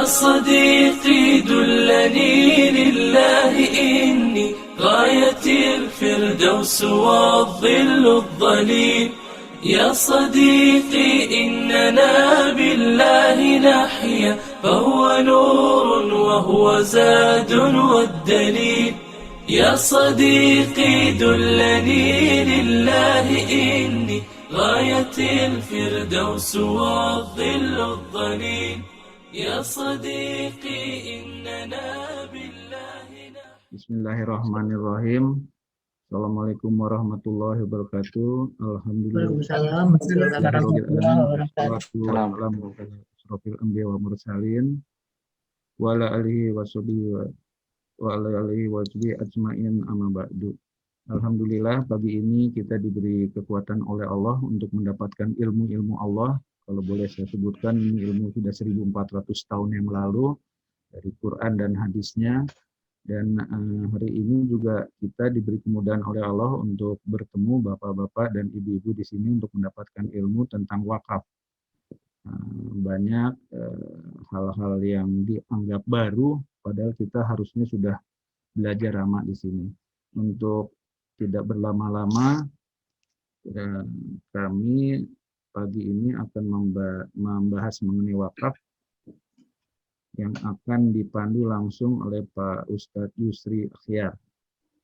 صديقي دلني لله إني غاية الفردوس والظل الظليل. يا صديقي إننا بالله نحيا، فهو نور وهو زاد والدليل. يا صديقي دلني لله إني غاية الفردوس والظل الظليل. يا صديقي إننا بالله Bismillahirrahmanirrahim. Assalamualaikum warahmatullahi wabarakatuh. Alhamdulillah. Waalaikumsalam warahmatullahi wabarakatuh. Asrofil anbiya wa mursalin wa ala alihi wa sahbihi wa ala alihi wa sahbihi ajmain amma ba'du. Alhamdulillah pagi ini kita diberi kekuatan oleh Allah untuk mendapatkan ilmu-ilmu Allah. Kalau boleh saya sebutkan, ini ilmu sudah 1400 tahun yang lalu dari Quran dan hadisnya. Dan hari ini juga kita diberi kemudahan oleh Allah untuk bertemu bapak-bapak dan ibu-ibu di sini untuk mendapatkan ilmu tentang wakaf. Banyak hal-hal yang dianggap baru, padahal kita harusnya sudah belajar lama di sini. Untuk tidak berlama-lama, kami pagi ini akan membahas mengenai wakaf yang akan dipandu langsung oleh Pak Ustadz Yusri Akhyar.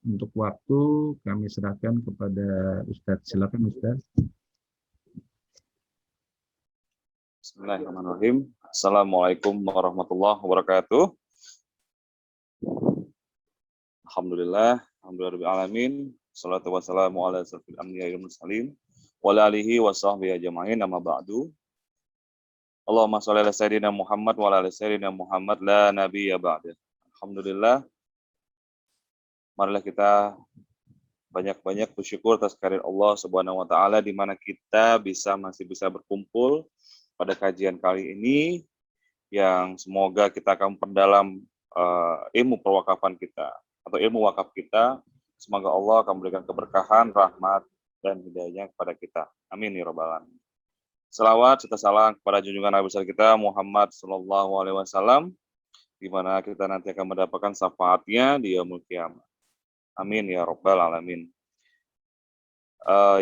Untuk waktu kami serahkan kepada Ustadz. Silakan Ustadz. Bismillahirrahmanirrahim. Assalamualaikum warahmatullahi wabarakatuh. Alhamdulillah, alhamdulillahirabbil alamin. Shalatu wassalamu ala asyrofil anbiya'i wal mursalin wa ala alihi wa sahbihi ajma'in amma ba'du. Allahumma sholli ala sayyidina Muhammad wa ala ali sayyidina Muhammad la nabiyya ba'da. Alhamdulillah. Marilah kita banyak-banyak bersyukur atas kehadirat Allah Subhanahu wa taala di mana kita masih bisa berkumpul pada kajian kali ini yang semoga kita akan memperdalam ilmu perwakafan kita atau ilmu wakaf kita. Semoga Allah akan memberikan keberkahan, rahmat dan hidayahnya kepada kita. Amin ya rabbal alamin. Selawat serta salam kepada junjungan Nabi besar kita Muhammad Sallallahu Alaihi Wasallam, di mana kita nanti akan mendapatkan syafaatnya di yaumul qiyamah. Amin ya rabbal alamin.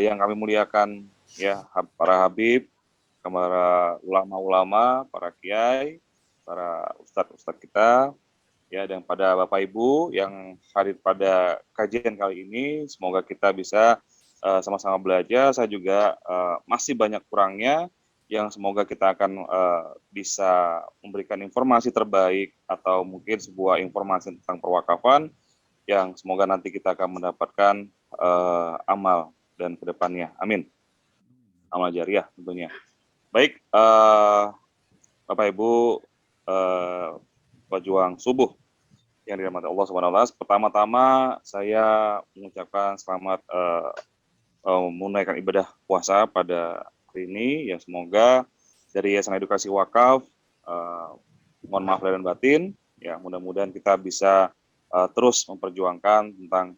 Yang kami muliakan ya para habib, para ulama-ulama, para kiai, para ustadz-ustadz kita, ya dan pada bapak ibu yang hadir pada kajian kali ini, semoga kita bisa sama-sama belajar. Saya juga masih banyak kurangnya, yang semoga kita akan bisa memberikan informasi terbaik atau mungkin sebuah informasi tentang perwakafan yang semoga nanti kita akan mendapatkan amal dan kedepannya. Amin. Amal jariah tentunya. Baik, Bapak Ibu pejuang subuh yang dirahmati Allah SWT. Pertama-tama saya mengucapkan selamat menunaikan ibadah puasa pada hari ini, yang semoga dari Yayasan Edukasi Wakaf, mohon maaf lahir dan batin, ya mudah-mudahan kita bisa terus memperjuangkan tentang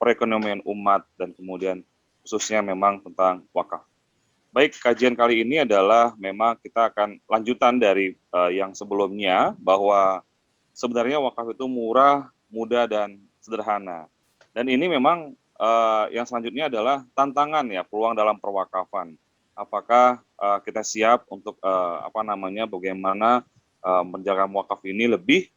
perekonomian umat dan kemudian khususnya memang tentang wakaf. Baik, kajian kali ini adalah memang kita akan lanjutan dari yang sebelumnya, bahwa sebenarnya wakaf itu murah, mudah dan sederhana. Dan ini memang yang selanjutnya adalah tantangan ya, peluang dalam perwakafan. Apakah kita siap untuk bagaimana menjaga wakaf ini lebih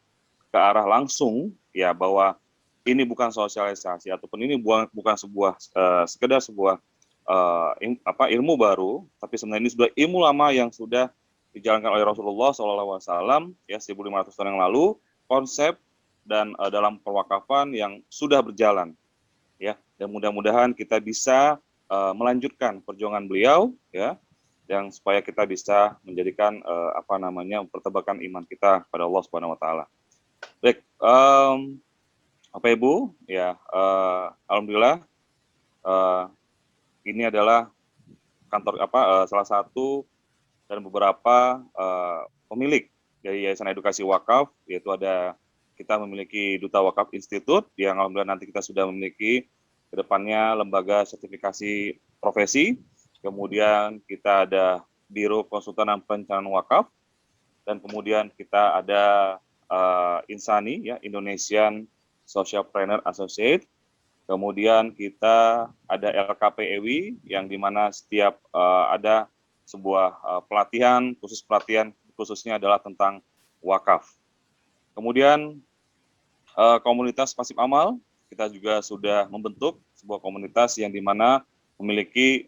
ke arah langsung ya, bahwa ini bukan sosialisasi ataupun ini bukan sebuah sekedar sebuah ilmu baru, tapi sebenarnya ini sudah ilmu lama yang sudah dijalankan oleh Rasulullah SAW ya 1500 tahun yang lalu, konsep dan dalam perwakafan yang sudah berjalan. Ya, dan mudah-mudahan kita bisa melanjutkan perjuangan beliau ya, yang supaya kita bisa menjadikan mempertebakan iman kita pada Allah Subhanahu wa taala. Baik, Bapak Ibu ya, alhamdulillah ini adalah kantor salah satu dan beberapa pemilik dari Yayasan Edukasi Wakaf, yaitu kita memiliki Duta Wakaf Institute yang alhamdulillah nanti kita sudah memiliki kedepannya lembaga sertifikasi profesi, kemudian kita ada Biro Konsultan dan Perencanaan Wakaf, dan kemudian kita ada Insani, ya, Indonesian Socialpreneur Associate. Kemudian kita ada LKPEWI, yang dimana setiap ada sebuah pelatihan, khususnya adalah tentang wakaf. Kemudian komunitas pasif amal, kita juga sudah membentuk sebuah komunitas yang dimana memiliki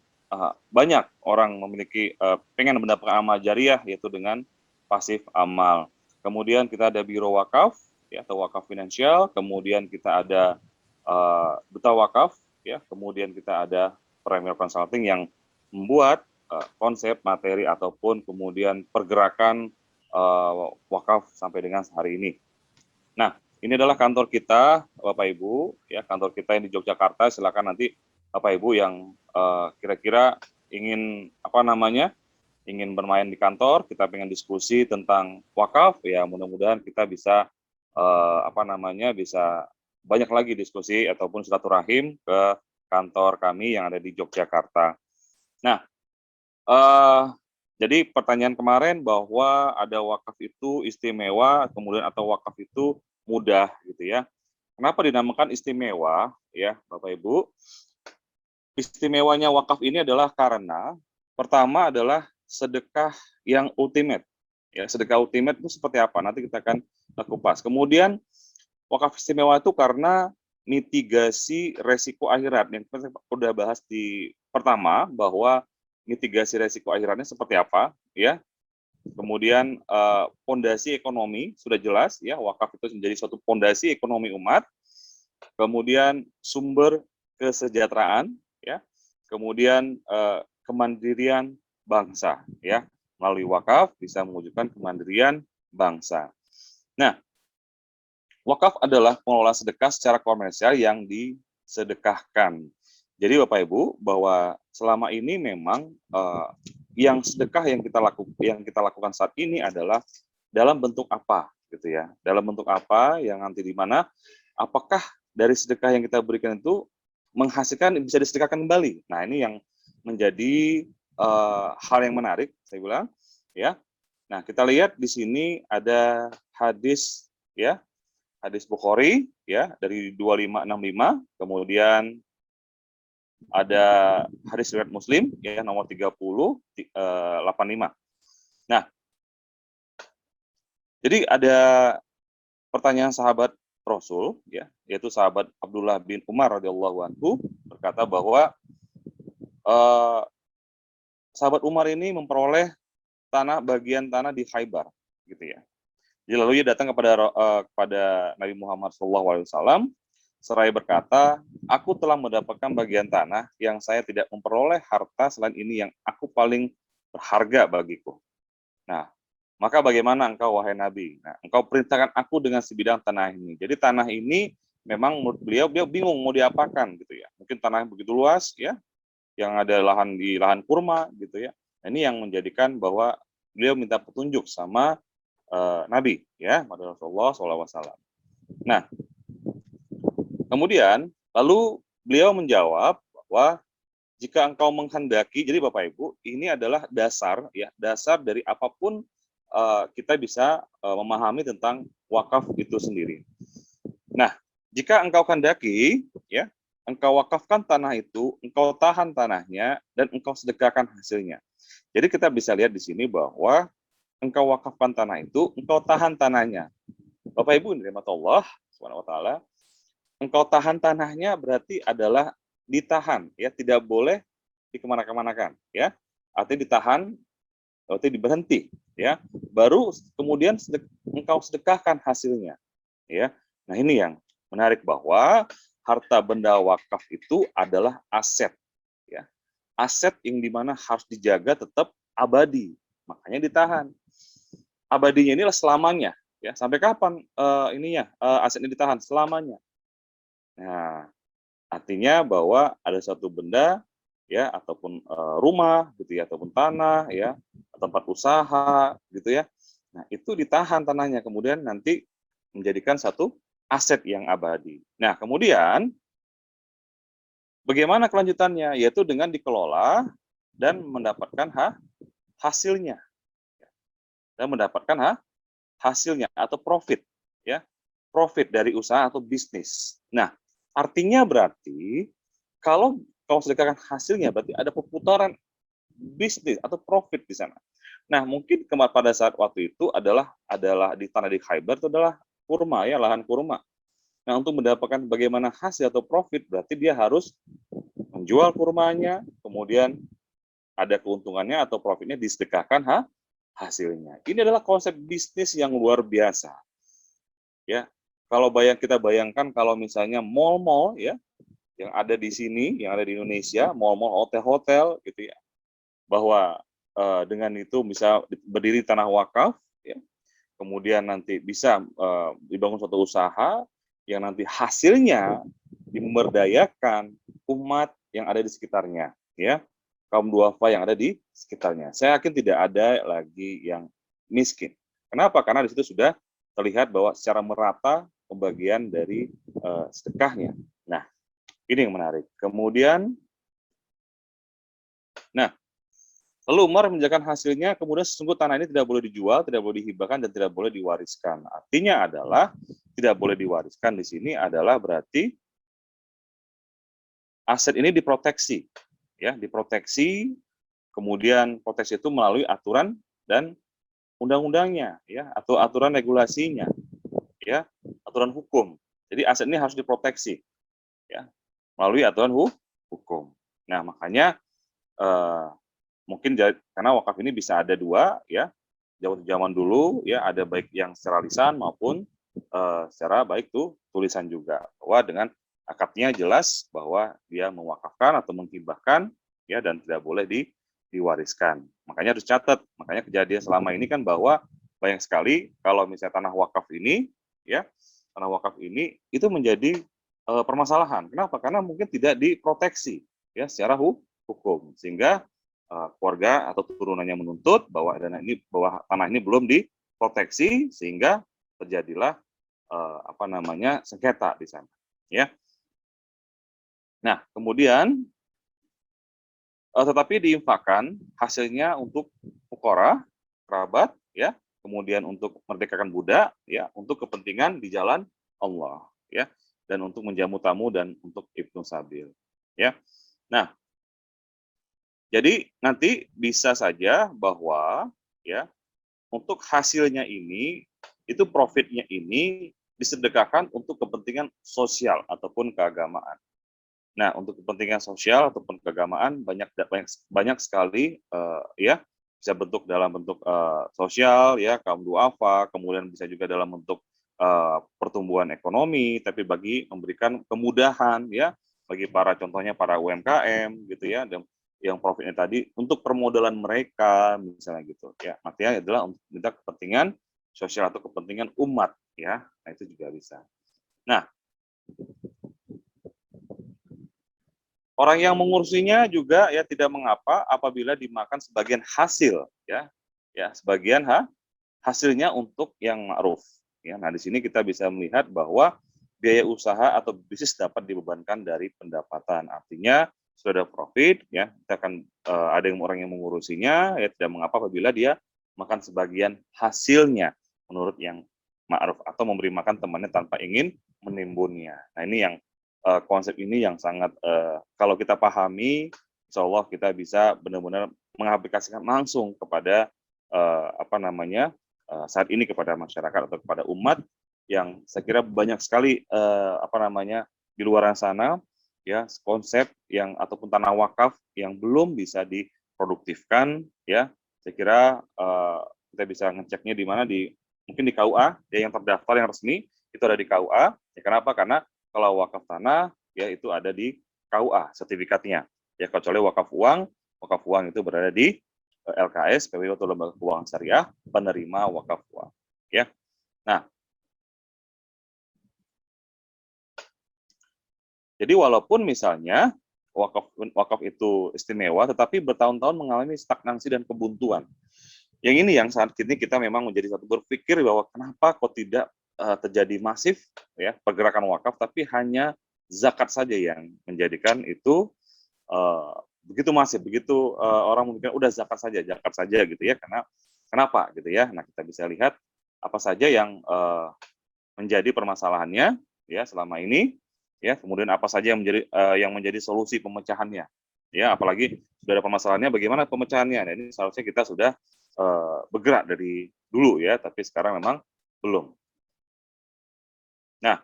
banyak orang memiliki pengen mendapatkan amal jariah, yaitu dengan pasif amal. Kemudian kita ada Biro Wakaf, ya, atau wakaf finansial. Kemudian kita ada Duta Wakaf, ya. Kemudian kita ada Premier Consulting yang membuat konsep, materi, ataupun kemudian pergerakan wakaf sampai dengan hari ini. Nah, ini adalah kantor kita, Bapak Ibu, ya, kantor kita yang di Yogyakarta. Silakan nanti Bapak Ibu yang kira-kira ingin ingin bermain di kantor, kita pengen diskusi tentang wakaf, ya, mudah-mudahan kita bisa bisa banyak lagi diskusi ataupun silaturahim ke kantor kami yang ada di Yogyakarta. Nah, jadi pertanyaan kemarin bahwa ada wakaf itu istimewa, kemudian atau wakaf itu mudah, gitu ya. Kenapa dinamakan istimewa, ya, Bapak Ibu? Istimewanya wakaf ini adalah karena pertama adalah sedekah yang ultimate. Ya, sedekah ultimate itu seperti apa? Nanti kita akan kupas. Kemudian wakaf istimewa itu karena mitigasi resiko akhirat. Yang kita sudah bahas di pertama, bahwa mitigasi resiko akhiratnya seperti apa, ya. Kemudian pondasi ekonomi sudah jelas, ya, wakaf itu menjadi suatu pondasi ekonomi umat. Kemudian sumber kesejahteraan, ya. Kemudian kemandirian bangsa, ya. Melalui wakaf bisa mewujudkan kemandirian bangsa. Nah, wakaf adalah pengelola sedekah secara komersial yang disedekahkan. Jadi Bapak Ibu, bahwa selama ini memang yang sedekah yang kita lakukan saat ini adalah dalam bentuk apa, gitu ya. Dalam bentuk apa yang nanti di mana apakah dari sedekah yang kita berikan itu menghasilkan bisa disedekahkan kembali. Nah, ini yang menjadi hal yang menarik, saya bilang, ya. Nah, kita lihat di sini ada hadis, ya, hadis Bukhari, ya, dari 2565, kemudian ada hadis riwayat Muslim, ya, nomor 3085. Nah, jadi ada pertanyaan sahabat Rasul, ya, yaitu sahabat Abdullah bin Umar radhiyallahu anhu, berkata bahwa sahabat Umar ini memperoleh bagian tanah di Khaybar, gitu ya. Jadi lalu ia datang kepada Nabi Muhammad SAW, seraya berkata, aku telah mendapatkan bagian tanah yang saya tidak memperoleh harta selain ini yang aku paling berharga bagiku. Nah, maka bagaimana engkau, wahai Nabi? Nah, engkau perintahkan aku dengan sebidang tanah ini. Jadi tanah ini memang menurut beliau bingung mau diapakan, gitu ya. Mungkin tanah yang begitu luas, ya, yang ada lahan kurma, gitu ya. Nah, ini yang menjadikan bahwa beliau minta petunjuk sama Nabi, ya, Rasulullah SAW. Nah, kemudian lalu beliau menjawab bahwa jika engkau menghendaki, jadi Bapak Ibu, ini adalah dasar, ya, dasar dari apapun kita bisa memahami tentang wakaf itu sendiri. Nah, jika engkau kehendaki, ya, engkau wakafkan tanah itu, engkau tahan tanahnya, dan engkau sedekahkan hasilnya. Jadi kita bisa lihat di sini bahwa engkau wakafkan tanah itu, engkau tahan tanahnya. Bapak Ibu, ini rahmat Allah Subhanahu wa taala, engkau tahan tanahnya berarti adalah ditahan, ya, tidak boleh dikemana-kemanakan, ya. Artinya ditahan, berarti diberhenti, ya. Baru kemudian engkau sedekahkan hasilnya, ya. Nah, ini yang menarik bahwa harta benda wakaf itu adalah aset, ya. Aset yang dimana harus dijaga tetap abadi, makanya ditahan. Abadinya inilah selamanya, ya. Sampai kapan asetnya ditahan? Selamanya. Nah, artinya bahwa ada satu benda, ya, ataupun rumah, gitu ya, ataupun tanah, ya, tempat usaha, gitu ya. Nah, itu ditahan tanahnya, kemudian nanti menjadikan satu aset yang abadi. Nah, kemudian bagaimana kelanjutannya? Yaitu dengan dikelola dan mendapatkan hasilnya. dan mendapatkan hasilnya atau profit, ya, profit dari usaha atau bisnis. Nah, artinya berarti kalau sedekahkan hasilnya berarti ada perputaran bisnis atau profit di sana. Nah, mungkin pada saat waktu itu adalah di tanah di Khaybar itu adalah kurma, ya, lahan kurma. Nah, untuk mendapatkan bagaimana hasil atau profit berarti dia harus menjual kurmanya, kemudian ada keuntungannya atau profitnya disedekahkan hasilnya. Ini adalah konsep bisnis yang luar biasa. Ya, kalau kita bayangkan kalau misalnya mall-mall, ya, yang ada di sini, yang ada di Indonesia, mall-mall, hotel-hotel gitu ya, bahwa dengan itu bisa berdiri tanah wakaf, ya, kemudian nanti bisa dibangun suatu usaha yang nanti hasilnya memberdayakan umat yang ada di sekitarnya, ya, kaum duafa yang ada di sekitarnya. Saya yakin tidak ada lagi yang miskin. Kenapa? Karena di situ sudah terlihat bahwa secara merata pembagian dari sedekahnya. Nah, ini yang menarik. Kemudian, nah, lalu Umar menjalankan hasilnya, kemudian sesungguh tanah ini tidak boleh dijual, tidak boleh dihibahkan, dan tidak boleh diwariskan. Artinya adalah tidak boleh diwariskan di sini adalah berarti aset ini diproteksi, ya, diproteksi. Kemudian proteksi itu melalui aturan dan undang-undangnya, ya, atau aturan regulasinya, ya, aturan hukum. Jadi aset ini harus diproteksi, ya, melalui aturan hukum. Nah, makanya mungkin karena wakaf ini bisa ada dua, ya, zaman dulu, ya, ada baik yang secara lisan maupun secara baik tulisan juga, bahwa dengan akadnya jelas bahwa dia mewakafkan atau menghibahkan, ya, dan tidak boleh diwariskan. Makanya harus catat. Makanya kejadian selama ini kan bahwa banyak sekali kalau misalnya tanah wakaf ini, ya, tanah wakaf ini itu menjadi permasalahan. Kenapa? Karena mungkin tidak diproteksi, ya, secara hukum, sehingga keluarga atau turunannya menuntut bahwa tanah ini belum diproteksi, sehingga terjadilah sengketa di sana, ya. Nah, kemudian tetapi diinfakkan hasilnya untuk fuqara, kerabat, ya, kemudian untuk merdekakan budak, ya, untuk kepentingan di jalan Allah, ya, dan untuk menjamu tamu dan untuk ibnu sabil, ya. Nah, jadi nanti bisa saja bahwa, ya, untuk hasilnya ini, itu profitnya ini disedekahkan untuk kepentingan sosial ataupun keagamaan. Nah, untuk kepentingan sosial ataupun keagamaan banyak sekali, ya, bisa dalam bentuk sosial, ya, kaum duafa, kemudian bisa juga dalam bentuk pertumbuhan ekonomi, tapi memberikan kemudahan, ya, bagi contohnya para UMKM, gitu ya, dan yang profitnya tadi untuk permodalan mereka, misalnya gitu, ya, artinya adalah untuk kepentingan sosial atau kepentingan umat, ya, nah itu juga bisa. Nah, orang yang mengurusinya juga, ya, tidak mengapa apabila dimakan sebagian hasil, ya, sebagian hasilnya untuk yang ma'ruf, ya. Nah, di sini kita bisa melihat bahwa biaya usaha atau bisnis dapat dibebankan dari pendapatan. Artinya sudah ada profit, ya, kita akan ada orang yang mengurusinya, ya, tidak mengapa apabila dia makan sebagian hasilnya menurut yang ma'ruf atau memberi makan temannya tanpa ingin menimbunnya. Nah, ini yang konsep ini yang sangat kalau kita pahami, insya Allah kita bisa benar-benar mengaplikasikan langsung kepada saat ini kepada masyarakat atau kepada umat yang saya kira banyak sekali di luar sana, ya, konsep yang ataupun tanah wakaf yang belum bisa diproduktifkan, ya. Saya kira kita bisa ngeceknya di mana, mungkin di KUA, ya, yang terdaftar yang resmi itu ada di KUA. Ya, kenapa? Karena kalau wakaf tanah, ya, itu ada di KUA sertifikatnya, ya, kecuali wakaf uang itu berada di LKS, PWU atau lembaga keuangan syariah penerima wakaf uang, ya. Nah, jadi walaupun misalnya wakaf itu istimewa, tetapi bertahun-tahun mengalami stagnasi dan kebuntuan. Yang ini yang saat ini kita memang menjadi satu berpikir bahwa kenapa kok tidak terjadi masif, ya, pergerakan wakaf, tapi hanya zakat saja yang menjadikan itu begitu masif, begitu orang memikirkan udah zakat saja gitu, ya, karena Kenapa gitu ya? Nah, kita bisa lihat apa saja yang menjadi permasalahannya ya selama ini, ya, kemudian apa saja yang menjadi solusi pemecahannya. Ya, apalagi sudah ada permasalahannya, bagaimana pemecahannya. Nah, ini seharusnya kita sudah bergerak dari dulu ya, tapi sekarang memang belum. Nah,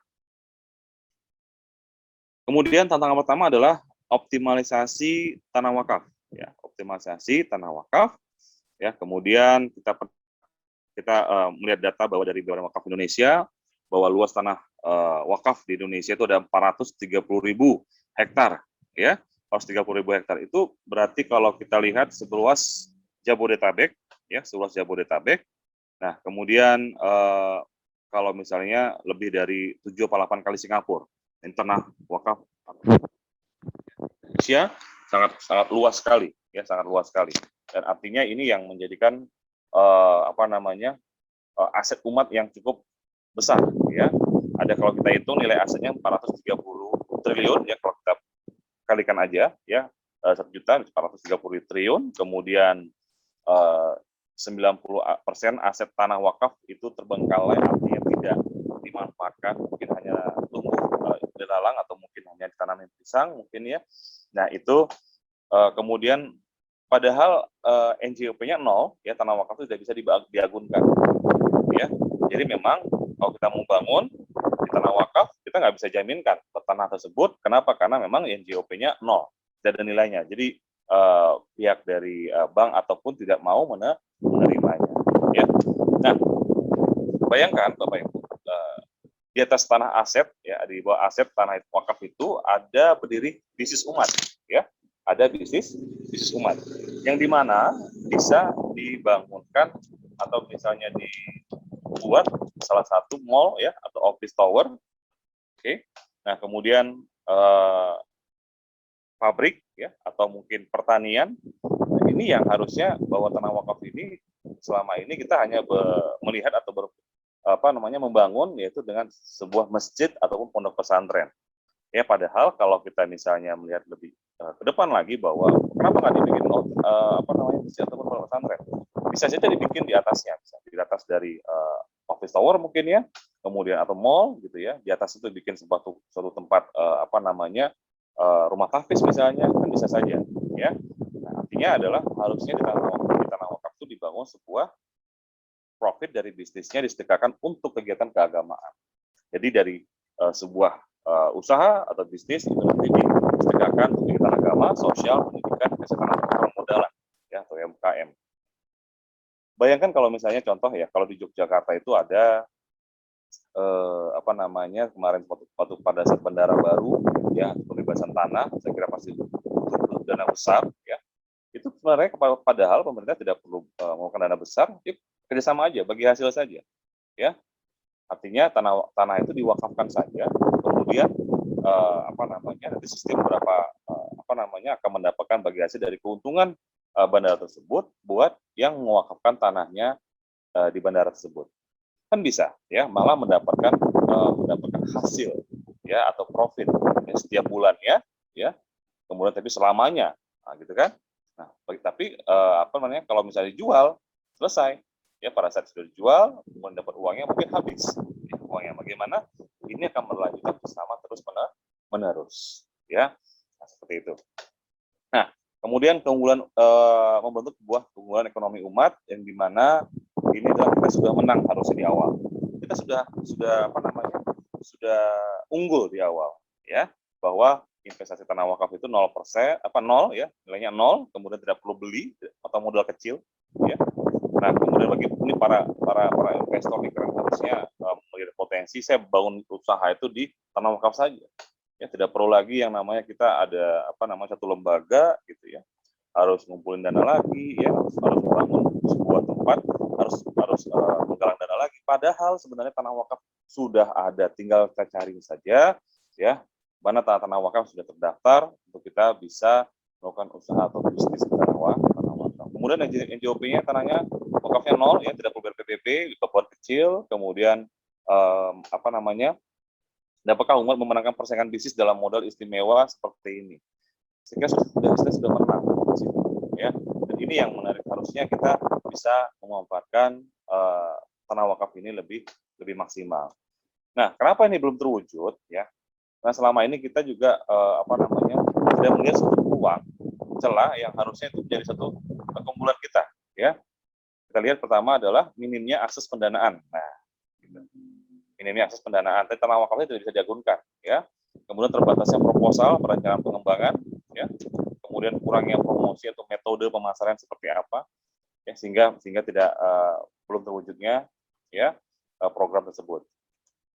kemudian tantangan pertama adalah optimalisasi tanah wakaf. Ya, optimalisasi tanah wakaf. Ya, kemudian kita melihat data bahwa dari Dewan Wakaf Indonesia bahwa luas tanah wakaf di Indonesia itu ada 430.000 hektar, ya, 430.000 hektar itu berarti kalau kita lihat seluas Jabodetabek, ya, seluas Jabodetabek. Nah, kemudian kalau misalnya lebih dari 7 atau 8 kali Singapura, ini tanah wakaf Indonesia sangat luas sekali, ya, sangat luas sekali. Dan artinya ini yang menjadikan aset umat yang cukup besar, ya. Ada kalau kita hitung nilai asetnya 430 triliun, ya, kalau kita kalikan aja, ya, 1.430 triliun, kemudian 90% aset tanah wakaf itu terbengkalai, artinya tidak dimanfaatkan, mungkin hanya tumbuh belalang atau mungkin hanya ditanamin pisang, mungkin ya. Nah, itu kemudian padahal NJOP-nya 0, ya, tanah wakaf itu tidak bisa diagunkan, ya. Jadi memang kalau kita mau bangun di tanah wakaf, kita nggak bisa jaminkan tanah tersebut. Kenapa? Karena memang NJOP-nya 0, tidak ada nilainya. Jadi pihak dari bank ataupun tidak mau menerimanya, ya. Nah, bayangkan Bapak Ibu, di atas tanah aset, ya, di bawah aset tanah wakaf itu ada berdiri bisnis umat, ya, ada bisnis umat yang dimana bisa dibangunkan atau misalnya dibuat salah satu mall, ya, atau office tower, oke. Nah, kemudian pabrik, ya, atau mungkin pertanian. Nah, ini yang harusnya bahwa tanah wakaf ini selama ini kita hanya melihat atau membangun, yaitu dengan sebuah masjid ataupun pondok pesantren. Ya, padahal kalau kita misalnya melihat lebih ke depan lagi bahwa kenapa nggak dibikin masjid ataupun pondok pesantren? Bisa saja dibikin di atasnya, bisa di atas dari office tower mungkin, ya, kemudian atau mall gitu ya, di atas itu bikin suatu tempat rumah tahfiz misalnya, kan bisa saja, ya. Nah, artinya adalah harusnya di tanah wakaf itu dibangun sebuah profit dari bisnisnya disedekahkan untuk kegiatan keagamaan. Jadi dari sebuah usaha atau bisnis itu nanti disedekahkan untuk kegiatan agama, sosial, pendidikan, kesehatan, atau permodalan, ya, atau UMKM. Bayangkan kalau misalnya contoh, ya, kalau di Yogyakarta itu ada kemarin waktu pada saat bandara baru, ya, pembebasan tanah, saya kira pasti butuh dana besar, ya. Itu sebenarnya padahal pemerintah tidak perlu mengeluarkan dana besar, kerjasama aja, bagi hasil saja, ya. Artinya tanah itu diwakafkan saja, kemudian nanti sistem akan mendapatkan bagi hasil dari keuntungan bandara tersebut buat yang mewakafkan tanahnya di bandara tersebut. Kan bisa, ya, malah mendapatkan hasil, ya, atau profit, ya, setiap bulannya, ya, kemudian tapi selamanya, nah, gitu kan. Nah, tapi kalau misalnya dijual, selesai, ya, pada saat sudah dijual, kemudian dapat uangnya mungkin habis, ya, uangnya bagaimana? Ini akan berlanjutan bersama terus menerus, ya. Nah, seperti itu. Nah, kemudian keunggulan membentuk sebuah keunggulan ekonomi umat yang dimana ini adalah kita sudah menang harusnya di awal. Kita sudah unggul di awal, ya, bahwa investasi tanah wakaf itu 0%, 0, ya, nilainya 0, kemudian tidak perlu beli atau modal kecil, ya. Nah, kemudian bagi ini para investor nih harusnya melihat potensi saya bangun usaha itu di tanah wakaf saja. Ya, tidak perlu lagi yang namanya kita ada satu lembaga gitu, ya. Harus ngumpulin dana lagi, ya, harus bangun sebuah tempat, harus menggalang dana lagi. Padahal sebenarnya tanah wakaf sudah ada, tinggal kita cari saja, ya, mana tanah wakaf sudah terdaftar untuk kita bisa melakukan usaha atau bisnis tanah wakaf. Kemudian NJOP-nya tanahnya wakafnya 0, ya, tidak perlu PPP, kebun kecil, kemudian dapatkah umat memenangkan persaingan bisnis dalam modal istimewa seperti ini? Sehingga kita sudah menang, ya. Dan ini yang menarik, harusnya kita bisa memanfaatkan tanah wakaf ini lebih maksimal. Nah, kenapa ini belum terwujud ya? Nah, selama ini kita juga sudah melihat satu peluang celah yang harusnya itu menjadi satu keunggulan kita ya. Kita lihat pertama adalah minimnya akses pendanaan. Nah, minimnya akses pendanaan, tapi tanah wakafnya tidak bisa diagunkan ya. Kemudian terbatasnya proposal, perencanaan pengembangan ya. Kemudian kurangnya promosi atau metode pemasaran seperti apa ya, sehingga tidak belum terwujudnya ya program tersebut.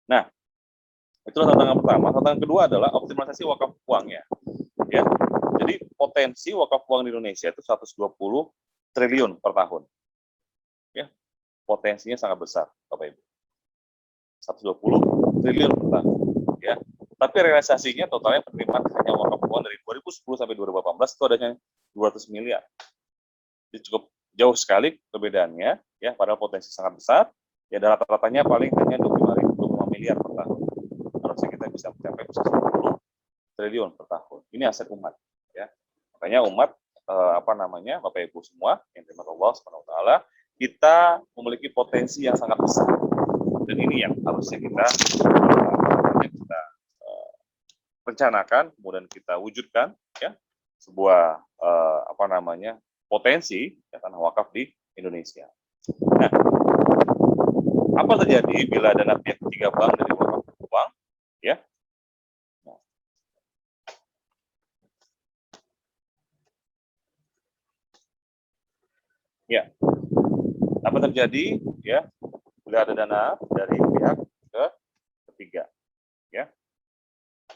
Nah, itulah tantangan pertama. Tantangan kedua adalah optimalisasi wakaf uangnya. Ya. Jadi potensi wakaf uang di Indonesia itu 120 triliun per tahun. Ya. Potensinya sangat besar, Bapak Ibu. 120 triliun per tahun, ya. Tapi realisasinya totalnya penerimaan hanya wakaf uang dari 2010 sampai 2018 itu adanya 200 miliar. Jadi cukup jauh sekali perbedaannya, ya. Padahal potensi sangat besar. Ya, rata-ratanya paling hanya 25 miliar per tahun. Harusnya kita bisa mencapai 120 triliun per tahun. Ini aset umat, ya. Makanya umat Bapak Ibu semua yang dirahmati Allah Subhanahu wa taala, kita memiliki potensi yang sangat besar. Dan ini yang harusnya kita rencanakan, kemudian kita wujudkan ya sebuah potensi ya, tanah wakaf di Indonesia. Nah, apa terjadi bila dana pihak ketiga bank dari wakaf uang ya? Ya, apa terjadi ya bila ada dana dari pihak ketiga ya,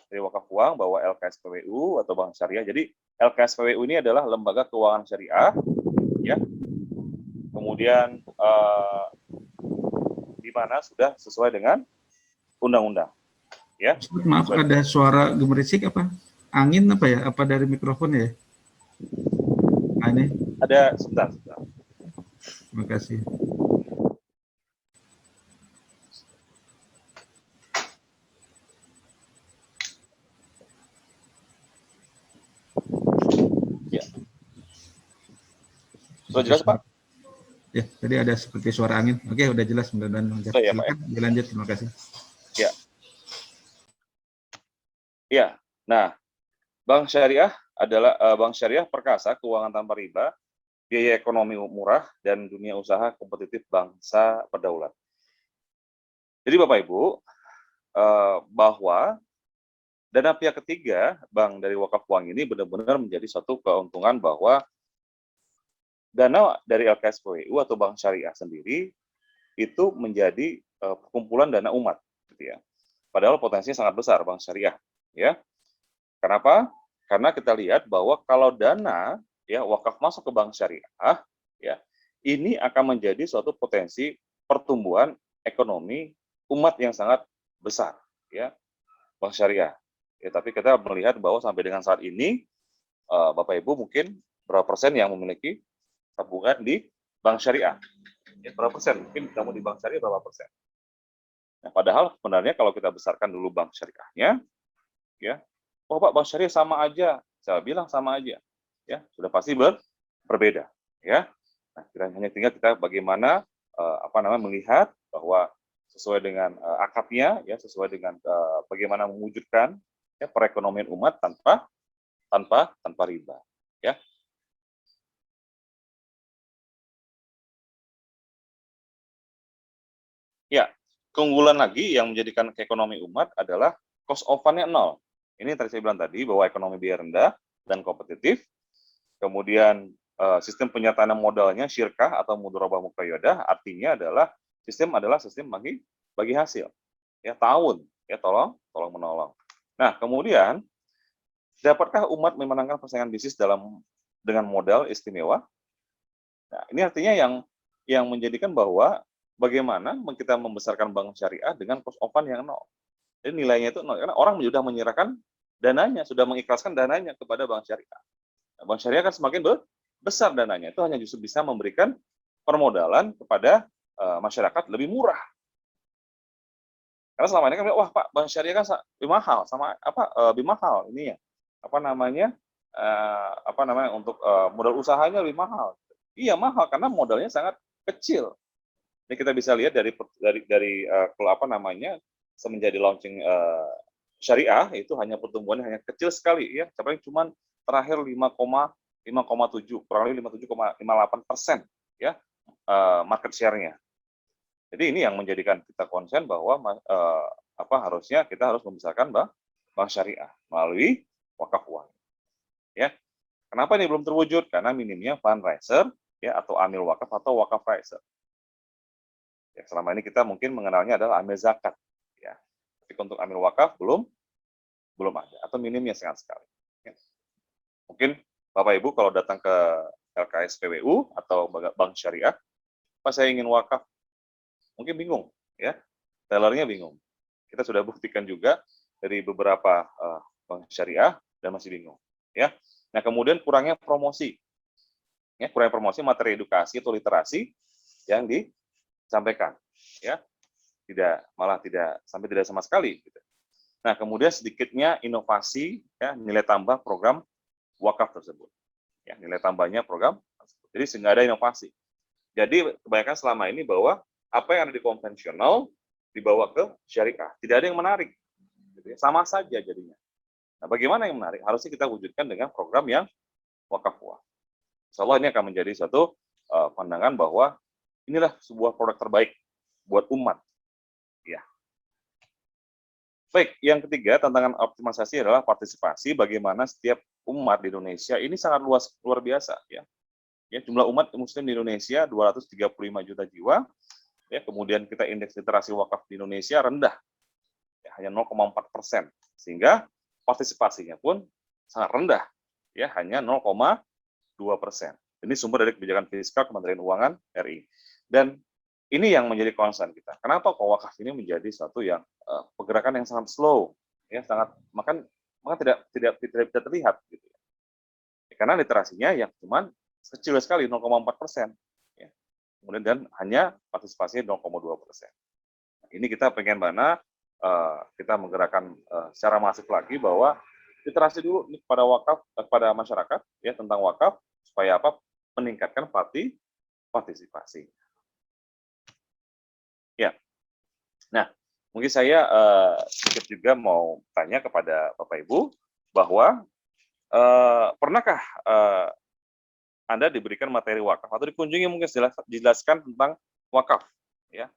dari wakaf uang bahwa LKSPWU atau bank syariah. Jadi LKSPWU ini adalah lembaga keuangan syariah ya, kemudian di mana sudah sesuai dengan undang-undang ya. Maaf, ada suara gemerisik apa? Angin apa ya? Apa dari mikrofon ya? Ini ada sebentar. Terima kasih. Ya. Sudah jelas, Pak? Ya, tadi ada seperti suara angin. Oke, udah jelas. Mudah-mudahan lancar. Ya, silakan dilanjut. Terima kasih. Ya. Ya. Nah, bank syariah adalah bank syariah perkasa, keuangan tanpa riba, biaya ekonomi murah, dan dunia usaha kompetitif bangsa berdaulat. Jadi Bapak Ibu, bahwa dana pihak ketiga bank dari wakaf uang ini benar-benar menjadi suatu keuntungan bahwa dana dari LKSPWU atau bank syariah sendiri itu menjadi kumpulan dana umat, gitu ya. Padahal potensinya sangat besar bank syariah, ya. Kenapa? Karena kita lihat bahwa kalau dana ya wakaf masuk ke bank syariah, ya, ini akan menjadi suatu potensi pertumbuhan ekonomi umat yang sangat besar, ya, bank syariah. Ya, tapi kita melihat bahwa sampai dengan saat ini, Bapak Ibu mungkin berapa persen yang memiliki tabungan di bank syariah? Ya, berapa persen? Mungkin kamu di bank syariah berapa persen? Nah, padahal sebenarnya kalau kita besarkan dulu bank syariahnya, ya, oh Pak, bank syariah sama aja. Saya bilang sama aja. Ya, sudah pasti berbeda, ya. Nah, hanya tinggal kita bagaimana melihat bahwa sesuai dengan akadnya, ya, sesuai dengan bagaimana mewujudkan ya perekonomian umat tanpa riba, ya. Ya, keunggulan lagi yang menjadikan ekonomi umat adalah cost of fund-nya 0. Ini tadi saya bilang tadi bahwa ekonomi biaya rendah dan kompetitif. Kemudian sistem penyataan modalnya syirkah atau mudharabah muqayyadah, artinya adalah sistem bagi hasil. Ya, tahun, ya, tolong menolong. Nah, kemudian dapatkah umat memenangkan persaingan bisnis dengan modal istimewa? Nah, ini artinya yang menjadikan bahwa bagaimana kita membesarkan bank syariah dengan cost of fund yang 0. Jadi nilainya itu 0, karena orang sudah menyerahkan dananya, sudah mengikhlaskan dananya kepada bank syariah. Nah, bank syariah kan semakin besar dananya, itu hanya justru bisa memberikan permodalan kepada masyarakat lebih murah. Karena selama ini kan, wah Pak, bank syariah kan lebih mahal, lebih mahal ini ya, untuk modal usahanya lebih mahal. Iya mahal karena modalnya sangat kecil. Ini kita bisa lihat semenjak di launching syariah itu hanya pertumbuhannya hanya kecil sekali ya, sampai cuma terakhir 5,7 kurang lebih 57,58% ya market share-nya. Jadi ini yang menjadikan kita konsen bahwa harusnya kita harus membesarkan bank syariah melalui wakaf uang. Ya, kenapa ini belum terwujud? Karena minimnya fundraiser ya atau amil wakaf atau wakaf raiser. Ya, selama ini kita mungkin mengenalnya adalah amil zakat ya. Tapi untuk amil wakaf belum ada atau minimnya sangat sekali. Ya. Mungkin Bapak Ibu kalau datang ke LKS PWU atau bank syariah, pas saya ingin wakaf, mungkin bingung ya. Tellernya bingung. Kita sudah buktikan juga dari beberapa bank syariah dan masih bingung ya. Nah, kemudian kurangnya promosi. Ya, kurangnya promosi materi edukasi atau literasi yang disampaikan ya. Tidak sama sekali gitu. Nah, kemudian sedikitnya inovasi ya, nilai tambah program wakaf tersebut. Ya, nilai tambahnya program tersebut. Jadi sehingga ada inovasi. Jadi kebanyakan selama ini bahwa apa yang ada di konvensional dibawa ke syariah. Tidak ada yang menarik. Gitu ya. Sama saja jadinya. Nah, bagaimana yang menarik? Harusnya kita wujudkan dengan program yang wakaf uang. Insya Allah ini akan menjadi suatu pandangan bahwa inilah sebuah produk terbaik buat umat. Ya. Baik, yang ketiga tantangan optimalisasi adalah partisipasi. Bagaimana setiap umat di Indonesia ini sangat luar biasa. Ya, jumlah umat Muslim di Indonesia 235 juta jiwa. Ya, kemudian kita indeks literasi wakaf di Indonesia rendah, ya, hanya 0,4%, sehingga partisipasinya pun sangat rendah, ya hanya 0,2%. Ini sumber dari kebijakan fiskal Kementerian Keuangan RI. Dan ini yang menjadi concern kita. Kenapa kok wakaf ini menjadi satu yang pergerakan yang sangat slow, ya maka tidak terlihat, gitu. Karena literasinya yang cuma kecil sekali 0,4%, ya. Kemudian dan hanya partisipasinya 0,2%. Ini kita pengen kita menggerakkan secara masif lagi bahwa literasi dulu pada wakaf pada masyarakat ya tentang wakaf supaya apa meningkatkan partisipasi. Ya. Nah, mungkin saya sedikit juga mau tanya kepada Bapak Ibu bahwa pernahkah Anda diberikan materi wakaf atau dikunjungi mungkin dijelaskan tentang wakaf ya.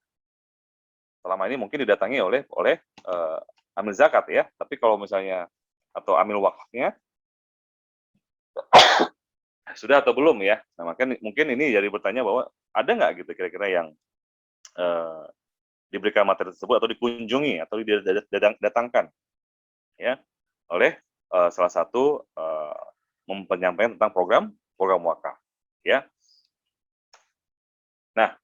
Selama ini mungkin didatangi oleh amil zakat ya, tapi kalau misalnya atau amil wakafnya sudah atau belum ya. Nah, makanya mungkin ini jadi bertanya bahwa ada nggak gitu kira-kira yang diberikan materi tersebut atau dikunjungi atau didatangkan ya oleh salah satu menyampaikan tentang program wakaf ya. Nah,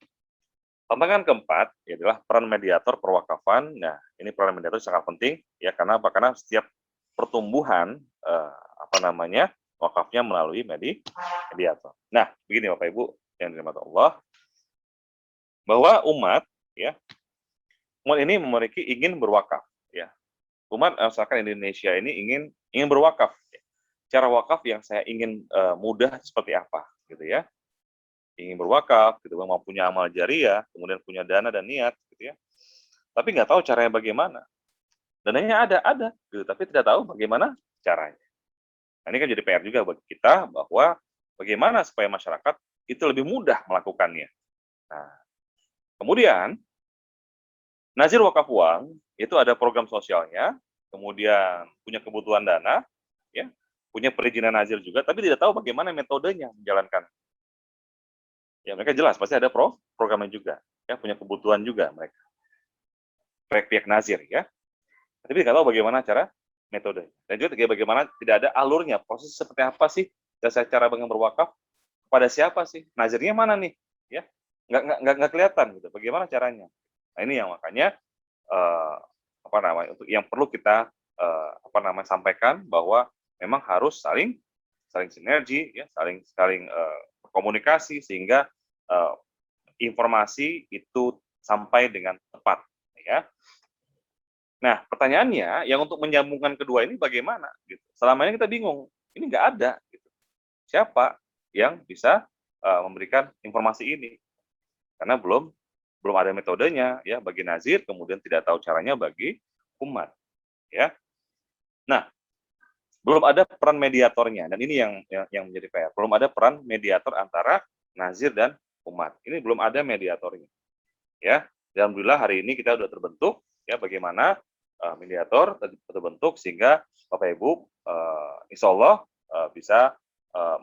tantangan keempat adalah peran mediator perwakafan. Nah, ini peran mediator sangat penting ya karena apa? Karena setiap pertumbuhan wakafnya melalui mediator. Nah, begini Bapak Ibu yang dirahmati Allah, bahwa umat ini ingin berwakaf ya. Umat masyarakat Indonesia ini ingin berwakaf. Ya. Cara wakaf yang saya ingin mudah seperti apa gitu ya. Ingin berwakaf gitu, mau punya amal jariah, kemudian punya dana dan niat gitu ya. Tapi nggak tahu caranya bagaimana. Dananya ada gitu, tapi tidak tahu bagaimana caranya. Nah, ini kan jadi PR juga bagi kita bahwa bagaimana supaya masyarakat itu lebih mudah melakukannya. Nah, kemudian nazir wakaf uang itu ada program sosialnya, kemudian punya kebutuhan dana, ya, punya perizinan nazir juga, tapi tidak tahu bagaimana metodenya menjalankan. Ya, mereka jelas pasti ada programnya juga, ya, punya kebutuhan juga mereka. Pihak nazir, ya. Tapi tidak tahu bagaimana metode. Dan juga bagaimana tidak ada alurnya, proses seperti apa sih dasar cara berwakaf, pada siapa sih, nazirnya mana nih, ya, nggak kelihatan gitu, bagaimana caranya. Nah, ini yang makanya untuk yang perlu kita sampaikan bahwa memang harus saling sinergi, ya, saling komunikasi sehingga informasi itu sampai dengan tepat, ya. Nah, pertanyaannya yang untuk menyambungkan kedua ini bagaimana? Gitu. Selama ini kita bingung, Ini nggak ada. Gitu. Siapa yang bisa memberikan informasi ini? Karena belum ada metodenya ya bagi nazir, kemudian tidak tahu caranya bagi umat. Ya. Nah, belum ada peran mediatornya, dan ini yang menjadi PR. Belum ada peran mediator antara nazir dan umat. Ini belum ada mediatornya. Ya, dan alhamdulillah hari ini kita sudah terbentuk. Ya, bagaimana mediator terbentuk sehingga Bapak Ibu, insya Allah bisa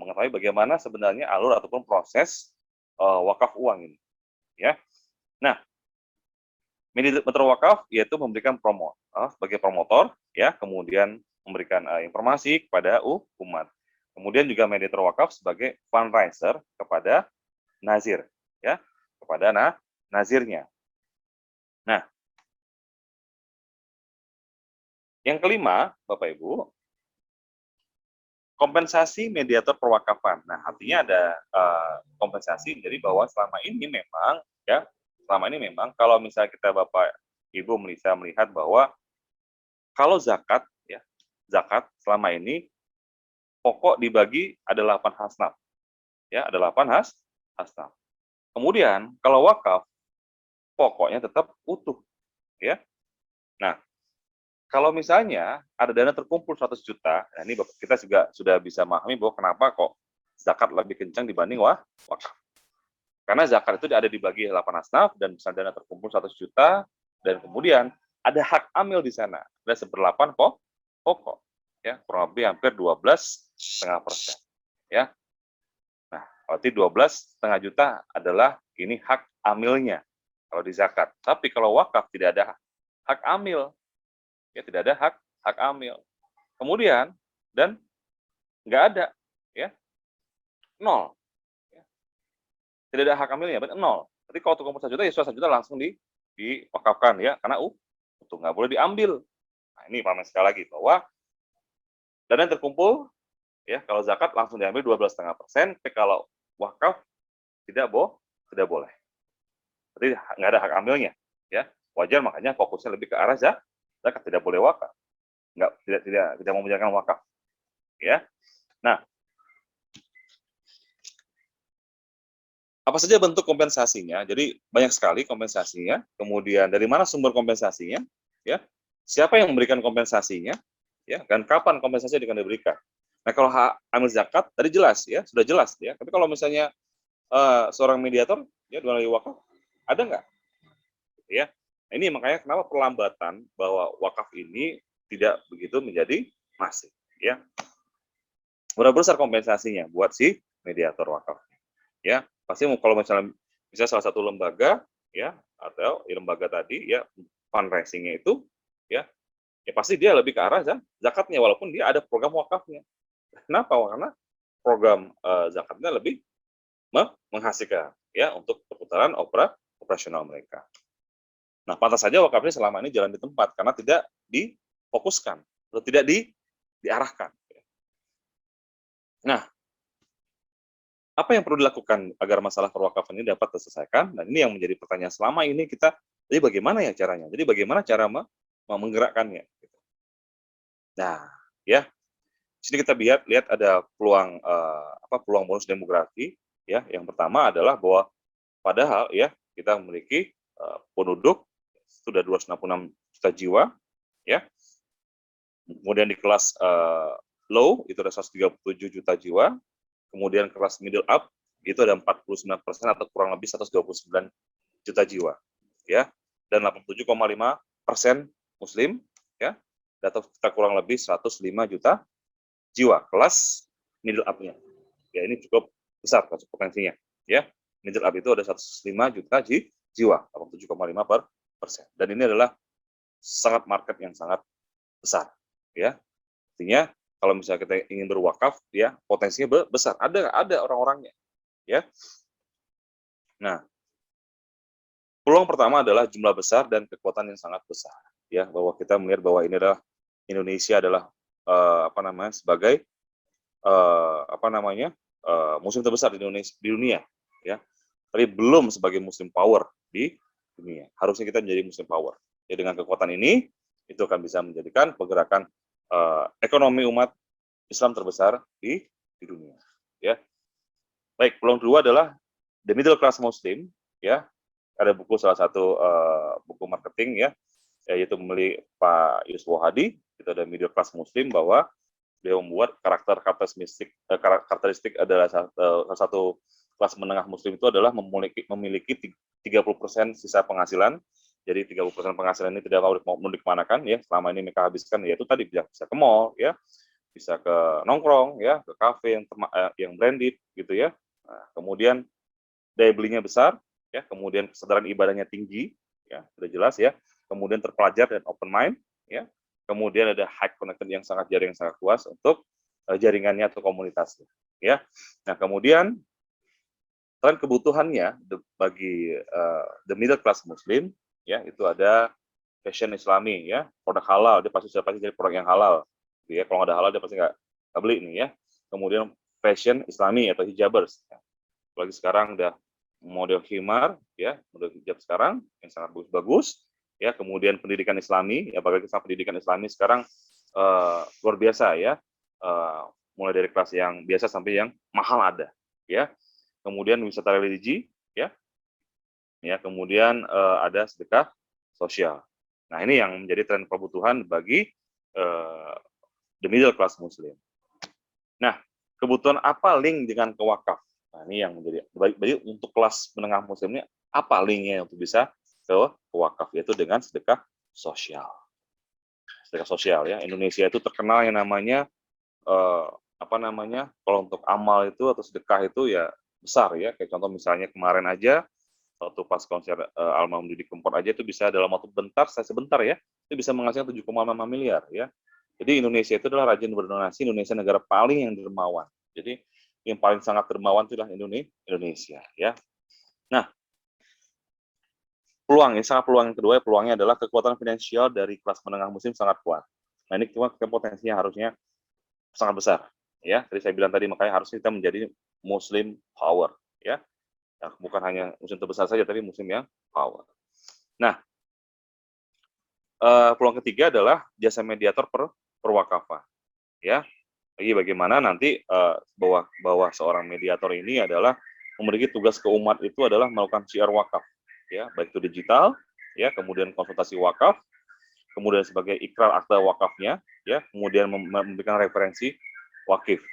mengetahui bagaimana sebenarnya alur ataupun proses wakaf uang ini. Ya, nah, mediator wakaf yaitu memberikan sebagai promotor, ya, kemudian memberikan informasi kepada umat. Kemudian juga mediator wakaf sebagai fundraiser kepada nazir, ya, kepada nazirnya. Nah, yang kelima, Bapak Ibu, kompensasi mediator perwakafan. Nah, artinya ada kompensasi, jadi bahwa selama ini memang kalau misalnya kita Bapak Ibu bisa melihat bahwa kalau zakat, ya, zakat selama ini pokok dibagi ada 8 hasnaf. Ya, ada 8 hasnaf. Kemudian kalau wakaf pokoknya tetap utuh, ya. Nah, kalau misalnya ada dana terkumpul 100 juta, nah ini kita juga sudah bisa memahami bahwa kenapa kok zakat lebih kencang dibanding wakaf. Karena zakat itu ada dibagi 8 asnaf dan misalnya dana terkumpul 100 juta, dan kemudian ada hak amil di sana, ada 1/8 pokok, ya, kurang lebih hampir 12,5%. Ya. Nah, berarti 12,5 juta adalah ini hak amilnya kalau di zakat. Tapi kalau wakaf tidak ada hak amil. Ya, tidak ada hak amil. Kemudian dan nggak ada, ya, 0. Ya. Tidak ada hak amilnya, berarti 0. Jadi kalau terkumpul 1 juta ya 1 juta langsung diwakafkan, ya, karena itu nggak boleh diambil. Nah, ini paham sekali lagi bahwa dana yang terkumpul, ya, kalau zakat langsung diambil 12,5%, tapi kalau wakaf tidak boleh. Jadi nggak ada hak amilnya, ya. Wajar, makanya fokusnya lebih ke arah zakat, tidak boleh wakaf. Tidak membiarkan wakaf. Ya. Nah, apa saja bentuk kompensasinya? Jadi banyak sekali kompensasinya. Kemudian dari mana sumber kompensasinya? Ya. Siapa yang memberikan kompensasinya? Ya, dan kapan kompensasi akan diberikan? Nah, kalau hak amil zakat tadi jelas, ya, sudah jelas, ya. Tapi kalau misalnya seorang mediator, ya, melalui wakaf, ada nggak? Ya. Nah, ini makanya kenapa perlambatan bahwa wakaf ini tidak begitu menjadi masif, ya. Berapa besar kompensasinya buat si mediator wakaf, ya. Pasti kalau misalnya salah satu lembaga, ya, atau lembaga tadi, ya, fundraising-nya itu, ya pasti dia lebih ke arah zakatnya walaupun dia ada program wakafnya. Kenapa? Karena program zakatnya lebih menghasilkan, ya, untuk perputaran operasional mereka. Nah, pantas saja wakaf ini selama ini jalan di tempat karena tidak difokuskan atau tidak diarahkan. Nah, apa yang perlu dilakukan agar masalah perwakafan ini dapat terselesaikan? Dan ini yang menjadi pertanyaan selama ini kita. Jadi bagaimana ya caranya? Jadi bagaimana cara menggerakkannya? Nah, ya, sini kita lihat ada peluang peluang bonus demografi. Ya, yang pertama adalah bahwa padahal, ya, kita memiliki penduduk sudah 266 juta jiwa, ya. Kemudian di kelas low itu ada 137 juta jiwa, kemudian kelas middle up itu ada 49% atau kurang lebih 129 juta jiwa, ya, dan 87,5% Muslim, ya, atau kita kurang lebih 105 juta jiwa kelas middle up-nya. Ya, ini cukup besar potensinya, ya. Middle up itu ada 105 juta jiwa, 87,5%. Dan ini adalah sangat market yang sangat besar, ya. Artinya kalau misalnya kita ingin berwakaf, ya, potensinya besar. Ada orang-orangnya, ya. Nah, peluang pertama adalah jumlah besar dan kekuatan yang sangat besar, ya, bahwa kita melihat bahwa ini adalah Indonesia adalah sebagai muslim terbesar di dunia, ya. Tapi belum sebagai muslim power di dunia. Harusnya kita menjadi muslim power. Ya, dengan kekuatan ini itu akan bisa menjadikan pergerakan ekonomi umat Islam terbesar di dunia. Ya. Baik, peluang kedua adalah the middle class Muslim. Ya, ada buku salah satu buku marketing ya, yaitu milik Pak Yusuf Hadi. Itu ada middle class Muslim, bahwa dia membuat karakteristik adalah salah satu kelas menengah Muslim itu adalah memiliki 30% sisa penghasilan. Jadi 30% penghasilan ini tidak mau dikemanakan ya, selama ini mereka habiskan, yaitu tadi bisa ke mall ya, bisa ke nongkrong ya, ke kafe yang branded gitu ya. Nah, kemudian daya belinya besar ya, kemudian kesadaran ibadahnya tinggi ya, sudah jelas ya. Kemudian terpelajar dan open mind ya. Kemudian ada high connected yang sangat luas untuk jaringannya atau komunitasnya ya. Nah, kemudian tren kebutuhannya bagi the middle class Muslim ya, itu ada fashion Islami ya, produk halal, dia pasti jadi produk yang halal ya. Kalau nggak ada halal dia pasti nggak beli nih ya. Kemudian fashion Islami atau hijabers ya. Apalagi sekarang udah model khimar ya, model hijab sekarang yang sangat bagus-bagus ya. Kemudian pendidikan Islami ya, apalagi sama pendidikan Islami sekarang luar biasa ya, mulai dari kelas yang biasa sampai yang mahal ada ya. Kemudian wisata religi ya, kemudian ada sedekah sosial. Nah, ini yang menjadi tren kebutuhan bagi the middle class Muslim. Nah, kebutuhan apa link dengan ke wakaf? Nah, ini yang menjadi bagi untuk kelas menengah Muslim ini, apa linknya untuk bisa ke wakaf, yaitu dengan sedekah sosial. Sedekah sosial ya, Indonesia itu terkenal yang namanya kalau untuk amal itu atau sedekah itu ya besar ya. Kayak contoh misalnya kemarin aja waktu pas konser almarhum Didi Kempot aja itu bisa dalam waktu sebentar ya, itu bisa menghasilkan 7,5 miliar ya. Jadi Indonesia itu adalah rajin berdonasi, Indonesia negara paling yang dermawan. Jadi yang paling sangat dermawan itu adalah Indonesia ya. Nah, peluang yang kedua, peluangnya adalah kekuatan finansial dari kelas menengah Muslim sangat kuat. Nah, ini cuma potensinya harusnya sangat besar ya. Tadi saya bilang tadi, makanya harus kita menjadi Muslim power ya. Nah, bukan hanya Muslim terbesar saja, tapi Muslim yang power. Nah, peluang ketiga adalah jasa mediator perwakafan ya. Jadi bagaimana nanti bahwa seorang mediator ini adalah memiliki tugas ke umat itu adalah melakukan syiar wakaf ya, baik itu digital ya, kemudian konsultasi wakaf, kemudian sebagai ikrar akta wakafnya ya, kemudian memberikan referensi wakif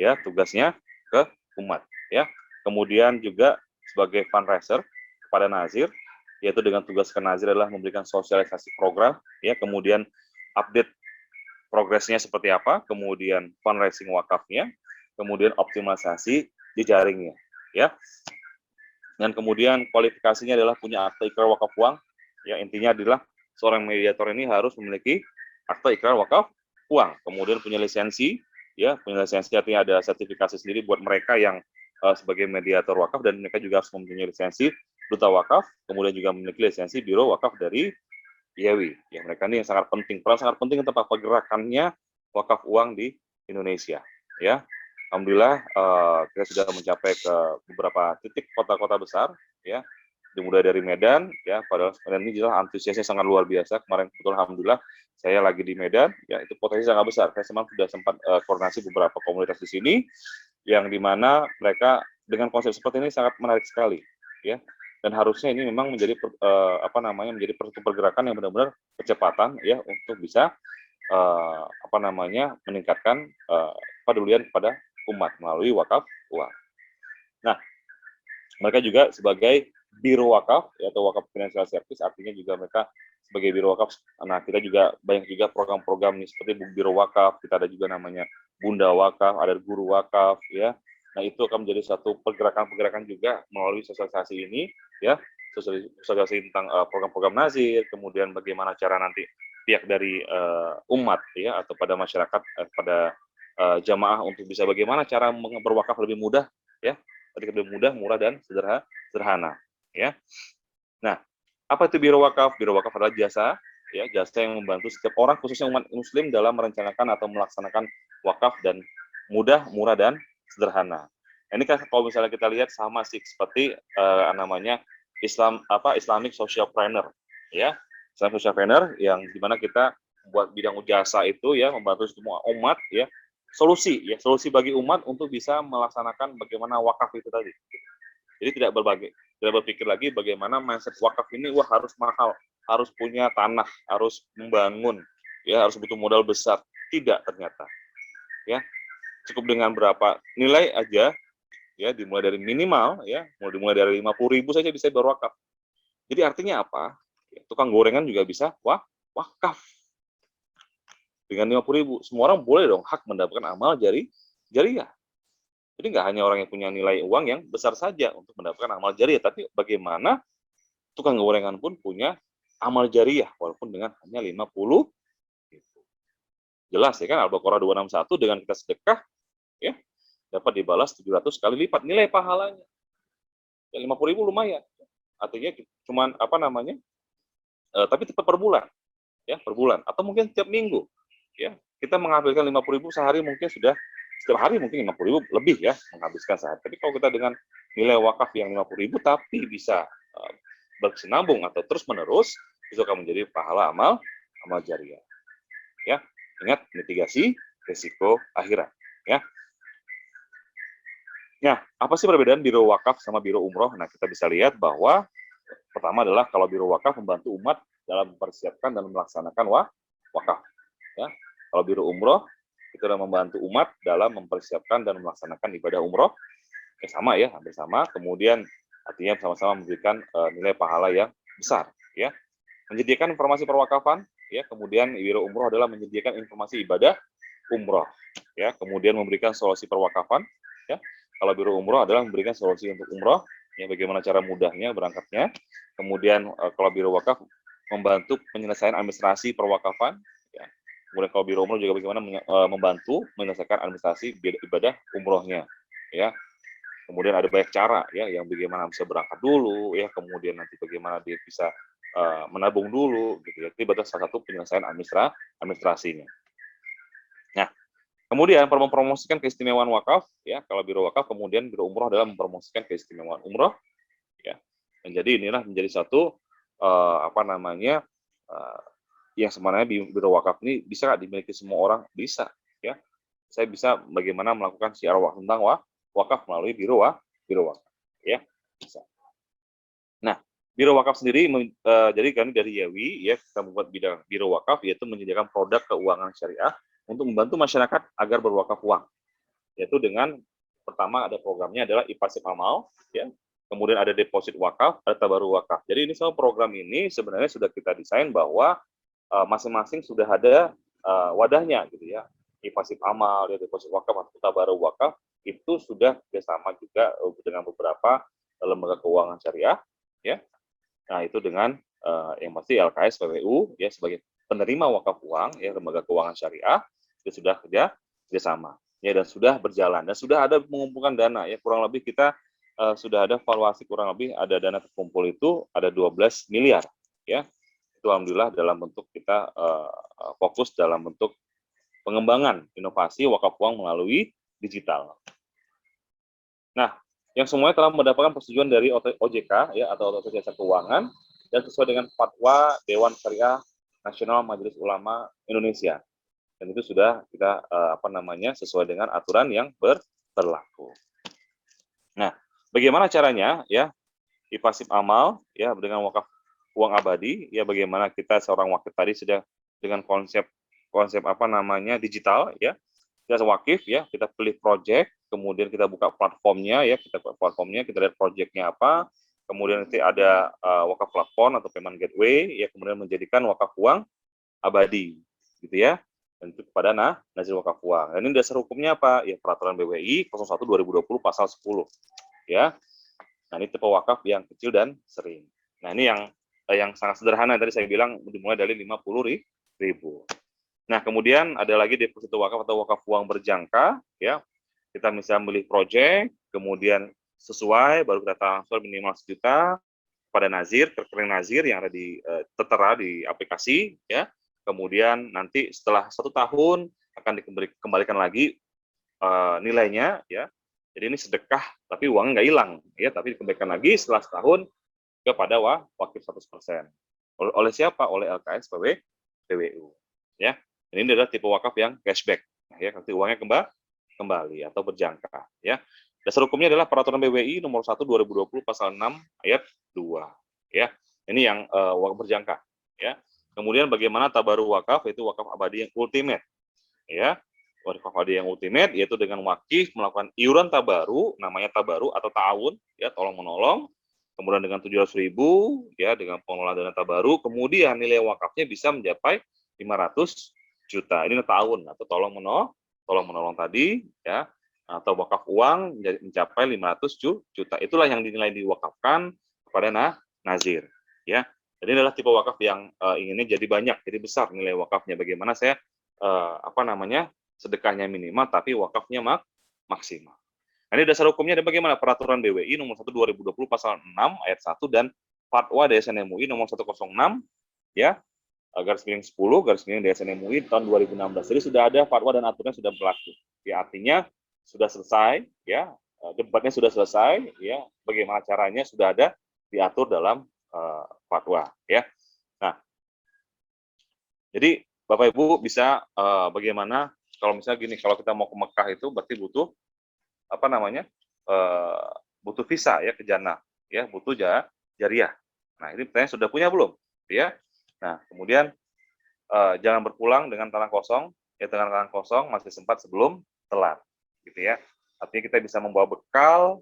ya, tugasnya ke umat ya. Kemudian juga sebagai fundraiser kepada nazir, yaitu dengan tugas ke nazir adalah memberikan sosialisasi program ya, kemudian update progresnya seperti apa, kemudian fundraising wakafnya, kemudian optimalisasi jejaringnya ya. Dan kemudian kualifikasinya adalah punya akta ikrar wakaf uang ya. Intinya adalah seorang mediator ini harus memiliki akta ikrar wakaf uang, kemudian punya lisensi ya, punya lisensi artinya ada sertifikasi sendiri buat mereka yang sebagai mediator wakaf, dan mereka juga harus mempunyai lisensi duta wakaf, kemudian juga memiliki lisensi biro wakaf dari IAWI. Ya, mereka ini yang sangat penting, peran sangat penting untuk pergerakannya wakaf uang di Indonesia. Ya, alhamdulillah kita sudah mencapai ke beberapa titik kota-kota besar. Ya, dimulai dari Medan. Ya, padahal Medan ini jelas antusiasnya sangat luar biasa. Kemarin kebetulan alhamdulillah saya lagi di Medan. Ya, itu potensi sangat besar. Saya sudah sempat koordinasi beberapa komunitas di sini, yang dimana mereka dengan konsep seperti ini sangat menarik sekali. Ya. Dan harusnya ini memang menjadi menjadi pergerakan yang benar-benar kecepatan ya, untuk bisa meningkatkan kepedulian kepada umat melalui wakaf uang. Nah, mereka juga sebagai biro wakaf ya, atau wakaf financial service, artinya juga mereka sebagai biro wakaf. Nah, kita juga banyak juga program-program nih, seperti biro wakaf, kita ada juga namanya bunda wakaf, ada guru wakaf ya. Nah, itu akan menjadi satu pergerakan-pergerakan juga melalui sosialisasi ini ya, sosialisasi tentang program-program nazir, kemudian bagaimana cara nanti pihak dari umat ya, atau pada masyarakat, pada jamaah untuk bisa bagaimana cara berwakaf lebih mudah ya, lebih mudah, murah, dan sederhana ya. Nah, apa itu biro wakaf? Biro wakaf adalah jasa ya, jasa yang membantu setiap orang, khususnya umat Muslim, dalam merencanakan atau melaksanakan wakaf dan mudah, murah, dan sederhana. Ini kan kalau misalnya kita lihat sama sih seperti namanya Islamic Social Planner ya, Islamic Social Planner yang dimana kita buat bidang jasa itu ya, membantu semua umat ya, solusi bagi umat untuk bisa melaksanakan bagaimana wakaf itu tadi. Jadi tidak berpikir lagi bagaimana mindset wakaf ini wah harus mahal, harus punya tanah, harus membangun, ya harus butuh modal besar. Tidak ternyata. Ya, cukup dengan berapa nilai aja, ya dimulai dari minimal, ya dimulai dari 50.000 saja bisa berwakaf. Jadi artinya apa? Ya, tukang gorengan juga bisa wakaf dengan 50.000. Semua orang boleh dong hak mendapatkan amal jariah. Jadi nggak hanya orang yang punya nilai uang yang besar saja untuk mendapatkan amal jariah, tapi bagaimana tukang gorengan pun punya amal jariah walaupun dengan hanya 50. Jelas ya kan, Al-Baqarah 261 dengan kita sedekah ya dapat dibalas 700 kali lipat nilai pahalanya. Ya 50.000 lumayan. Artinya cuman tapi tetap per bulan. Ya, per bulan atau mungkin tiap minggu. Ya, kita menghabiskan 50.000 sehari mungkin sudah setiap hari mungkin 50.000 lebih ya menghabiskan sehari. Tapi kalau kita dengan nilai wakaf yang 50.000 tapi bisa berkesinambung atau terus menerus itu akan menjadi pahala amal jariah. Ya. Ingat, mitigasi risiko akhirat. Ya. Nah, apa sih perbedaan biro wakaf sama biro umroh? Nah, kita bisa lihat bahwa pertama adalah kalau biro wakaf membantu umat dalam mempersiapkan dan melaksanakan wakaf. Ya. Kalau biro umroh itu adalah membantu umat dalam mempersiapkan dan melaksanakan ibadah umroh. Sama ya, hampir sama. Kemudian artinya sama-sama memberikan nilai pahala yang besar. Ya. Menyediakan informasi perwakafan. Ya, kemudian biro umroh adalah menyediakan informasi ibadah umroh, ya, kemudian memberikan solusi perwakafan, ya. Kalau biro umroh adalah memberikan solusi untuk umroh, ya, bagaimana cara mudahnya berangkatnya. Kemudian kalau biro wakaf membantu penyelesaian administrasi perwakafan, ya. Kemudian kalau biro umroh juga bagaimana membantu menyelesaikan administrasi ibadah umrohnya, ya. Kemudian ada banyak cara, ya, yang bagaimana bisa berangkat dulu, ya, kemudian nanti bagaimana dia bisa menabung dulu, gitu ya. Itu adalah salah satu penyelesaian administrasinya. Nah, kemudian mempromosikan keistimewaan wakaf, ya. Kalau biro wakaf, kemudian biro umroh adalah mempromosikan keistimewaan umroh, ya. Dan jadi inilah menjadi satu yang sebenarnya biro wakaf ini bisa nggak dimiliki semua orang? Bisa, ya. Saya bisa bagaimana melakukan syiar tentang wakaf melalui biro wakaf, ya, bisa. Nah, biro wakaf sendiri, jadi kami dari YAWI, ya, kita membuat biro wakaf, yaitu menyediakan produk keuangan syariah untuk membantu masyarakat agar berwakaf uang. Yaitu dengan, pertama ada programnya adalah IPASIP Amal, ya, kemudian ada deposit wakaf, ada tabaru wakaf. Jadi ini semua program ini sebenarnya sudah kita desain bahwa masing-masing sudah ada wadahnya, gitu ya. IPASIP Amal, ya, deposit wakaf, atau tabaru wakaf, itu sudah bersama juga dengan beberapa lembaga keuangan syariah, ya. Nah, itu dengan yang pasti LKS PWU, ya, sebagai penerima wakaf uang, ya, lembaga keuangan syariah, itu sudah kerjasama, ya, dan sudah berjalan dan sudah ada mengumpulkan dana, ya, kurang lebih kita sudah ada valuasi kurang lebih ada dana terkumpul itu ada 12 miliar, ya. Itu alhamdulillah dalam bentuk kita fokus dalam bentuk pengembangan inovasi wakaf uang melalui digital. Nah, yang semuanya telah mendapatkan persetujuan dari OJK, ya, atau Otoritas Jasa Keuangan, dan sesuai dengan fatwa Dewan Syariah Nasional Majelis Ulama Indonesia. Dan itu sudah kita sesuai dengan aturan yang berlaku. Nah, bagaimana caranya, ya, IPASIP Amal, ya, dengan wakaf uang abadi, ya, bagaimana kita seorang wakif tadi sudah dengan konsep digital, ya. Kita wakif, ya, kita pilih project, kemudian kita buka platformnya, ya, kita lihat projectnya apa, kemudian nanti ada wakaf platform atau payment gateway, ya, kemudian menjadikan wakaf uang abadi, gitu ya, dan itu kepada nazir wakaf uang. Dan ini dasar hukumnya apa? Ya, peraturan BWI 01/2020 pasal 10, ya. Nah, ini tipe wakaf yang kecil dan sering. Nah, ini yang sangat sederhana tadi saya bilang dimulai dari 50.000. Nah, kemudian ada lagi deposito wakaf atau wakaf uang berjangka, ya. Kita bisa memilih proyek, kemudian sesuai, baru kita transfer minimal 1 juta pada nazir, rekening nazir yang ada tertera di aplikasi, ya. Kemudian nanti setelah 1 tahun akan dikembalikan lagi nilainya, ya. Jadi ini sedekah, tapi uangnya nggak hilang, ya, tapi dikembalikan lagi setelah setahun kepada wakif 100%. Oleh siapa? Oleh LKS PWU, ya. Ini adalah tipe wakaf yang cashback. ya, nanti uangnya kembali atau berjangka, ya. Dasar hukumnya adalah Peraturan BWI nomor 1 2020 pasal 6 ayat 2, ya. Ini yang wakaf berjangka, ya. Kemudian bagaimana tabaruk wakaf, yaitu wakaf abadi yang ultimate, ya. Wakaf abadi yang ultimate yaitu dengan wakif melakukan iuran tabaru, namanya tabaru atau ta'awun, ya, tolong menolong. Kemudian dengan 700.000, ya, dengan pengelolaan dana tabaru, kemudian nilai wakafnya bisa mencapai 500 juta. Ini ta'awun atau tolong menolong tadi, ya, atau wakaf uang mencapai 500 juta. Itulah yang dinilai diwakafkan kepada nazir, ya. Jadi adalah tipe wakaf yang inginnya jadi banyak, jadi besar nilai wakafnya. Bagaimana saya sedekahnya minimal tapi wakafnya maksimal. Nah, ini dasar hukumnya dan bagaimana Peraturan BWI nomor 1 2020 pasal 6 ayat 1 dan Fatwa DSN MUI nomor 106, ya, garis miring 10 garis miring DSN MUI tahun 2016. Jadi sudah ada fatwa dan aturan sudah berlaku. Ya, artinya sudah selesai, ya, debatnya sudah selesai, ya, bagaimana caranya sudah ada diatur dalam fatwa, ya. Nah, jadi Bapak Ibu bisa bagaimana kalau misalnya gini, kalau kita mau ke Mekah itu berarti butuh butuh visa, ya, ke Jannah, ya, butuh jariah. Nah, ini pertanyaan sudah punya belum, ya? Nah, kemudian jangan berpulang dengan tangan kosong, ya, dengan tangan kosong masih sempat sebelum telat, gitu ya. Artinya kita bisa membawa bekal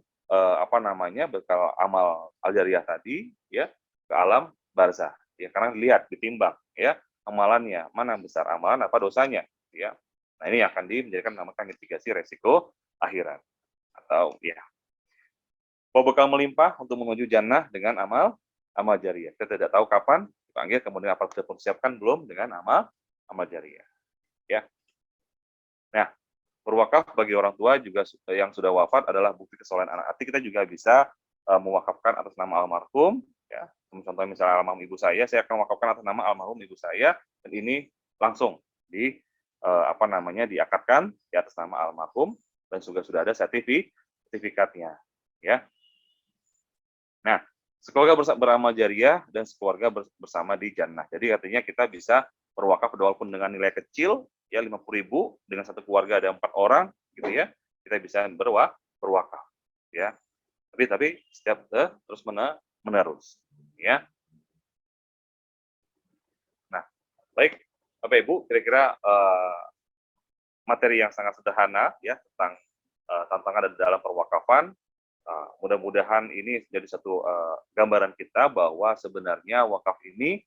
bekal amal al-jariyah tadi, ya, ke alam barzah, ya, karena lihat ditimbang, ya, amalannya mana besar amalan apa dosanya, ya. Nah, ini akan menjadikan namakan mitigasi resiko akhirat atau, ya, bawa bekal melimpah untuk menuju jannah dengan amal jariyah. Kita tidak tahu kapan dipanggil, kemudian apa sudah persiapkan belum dengan amal jariyah, ya. Nah, berwakaf bagi orang tua juga yang sudah wafat adalah bukti kesolehan anak. Artinya kita juga bisa mewakafkan atas nama almarhum, ya. Contohnya misalnya almarhum ibu saya akan mewakafkan atas nama almarhum ibu saya, dan ini langsung diakadkan di atas nama almarhum dan juga sudah ada sertifikatnya, ya. Nah, sekeluarga beramal jariyah dan sekeluarga bersama di jannah. Jadi artinya kita bisa berwakaf walaupun dengan nilai kecil, ya, 50.000 dengan satu keluarga ada 4 orang, gitu ya. Kita bisa berwakaf, ya. Tapi setiap terus menerus, ya. Nah, baik Bapak Ibu, kira-kira materi yang sangat sederhana, ya, tentang tantangan dalam perwakafan. Mudah-mudahan ini jadi satu gambaran kita bahwa sebenarnya wakaf ini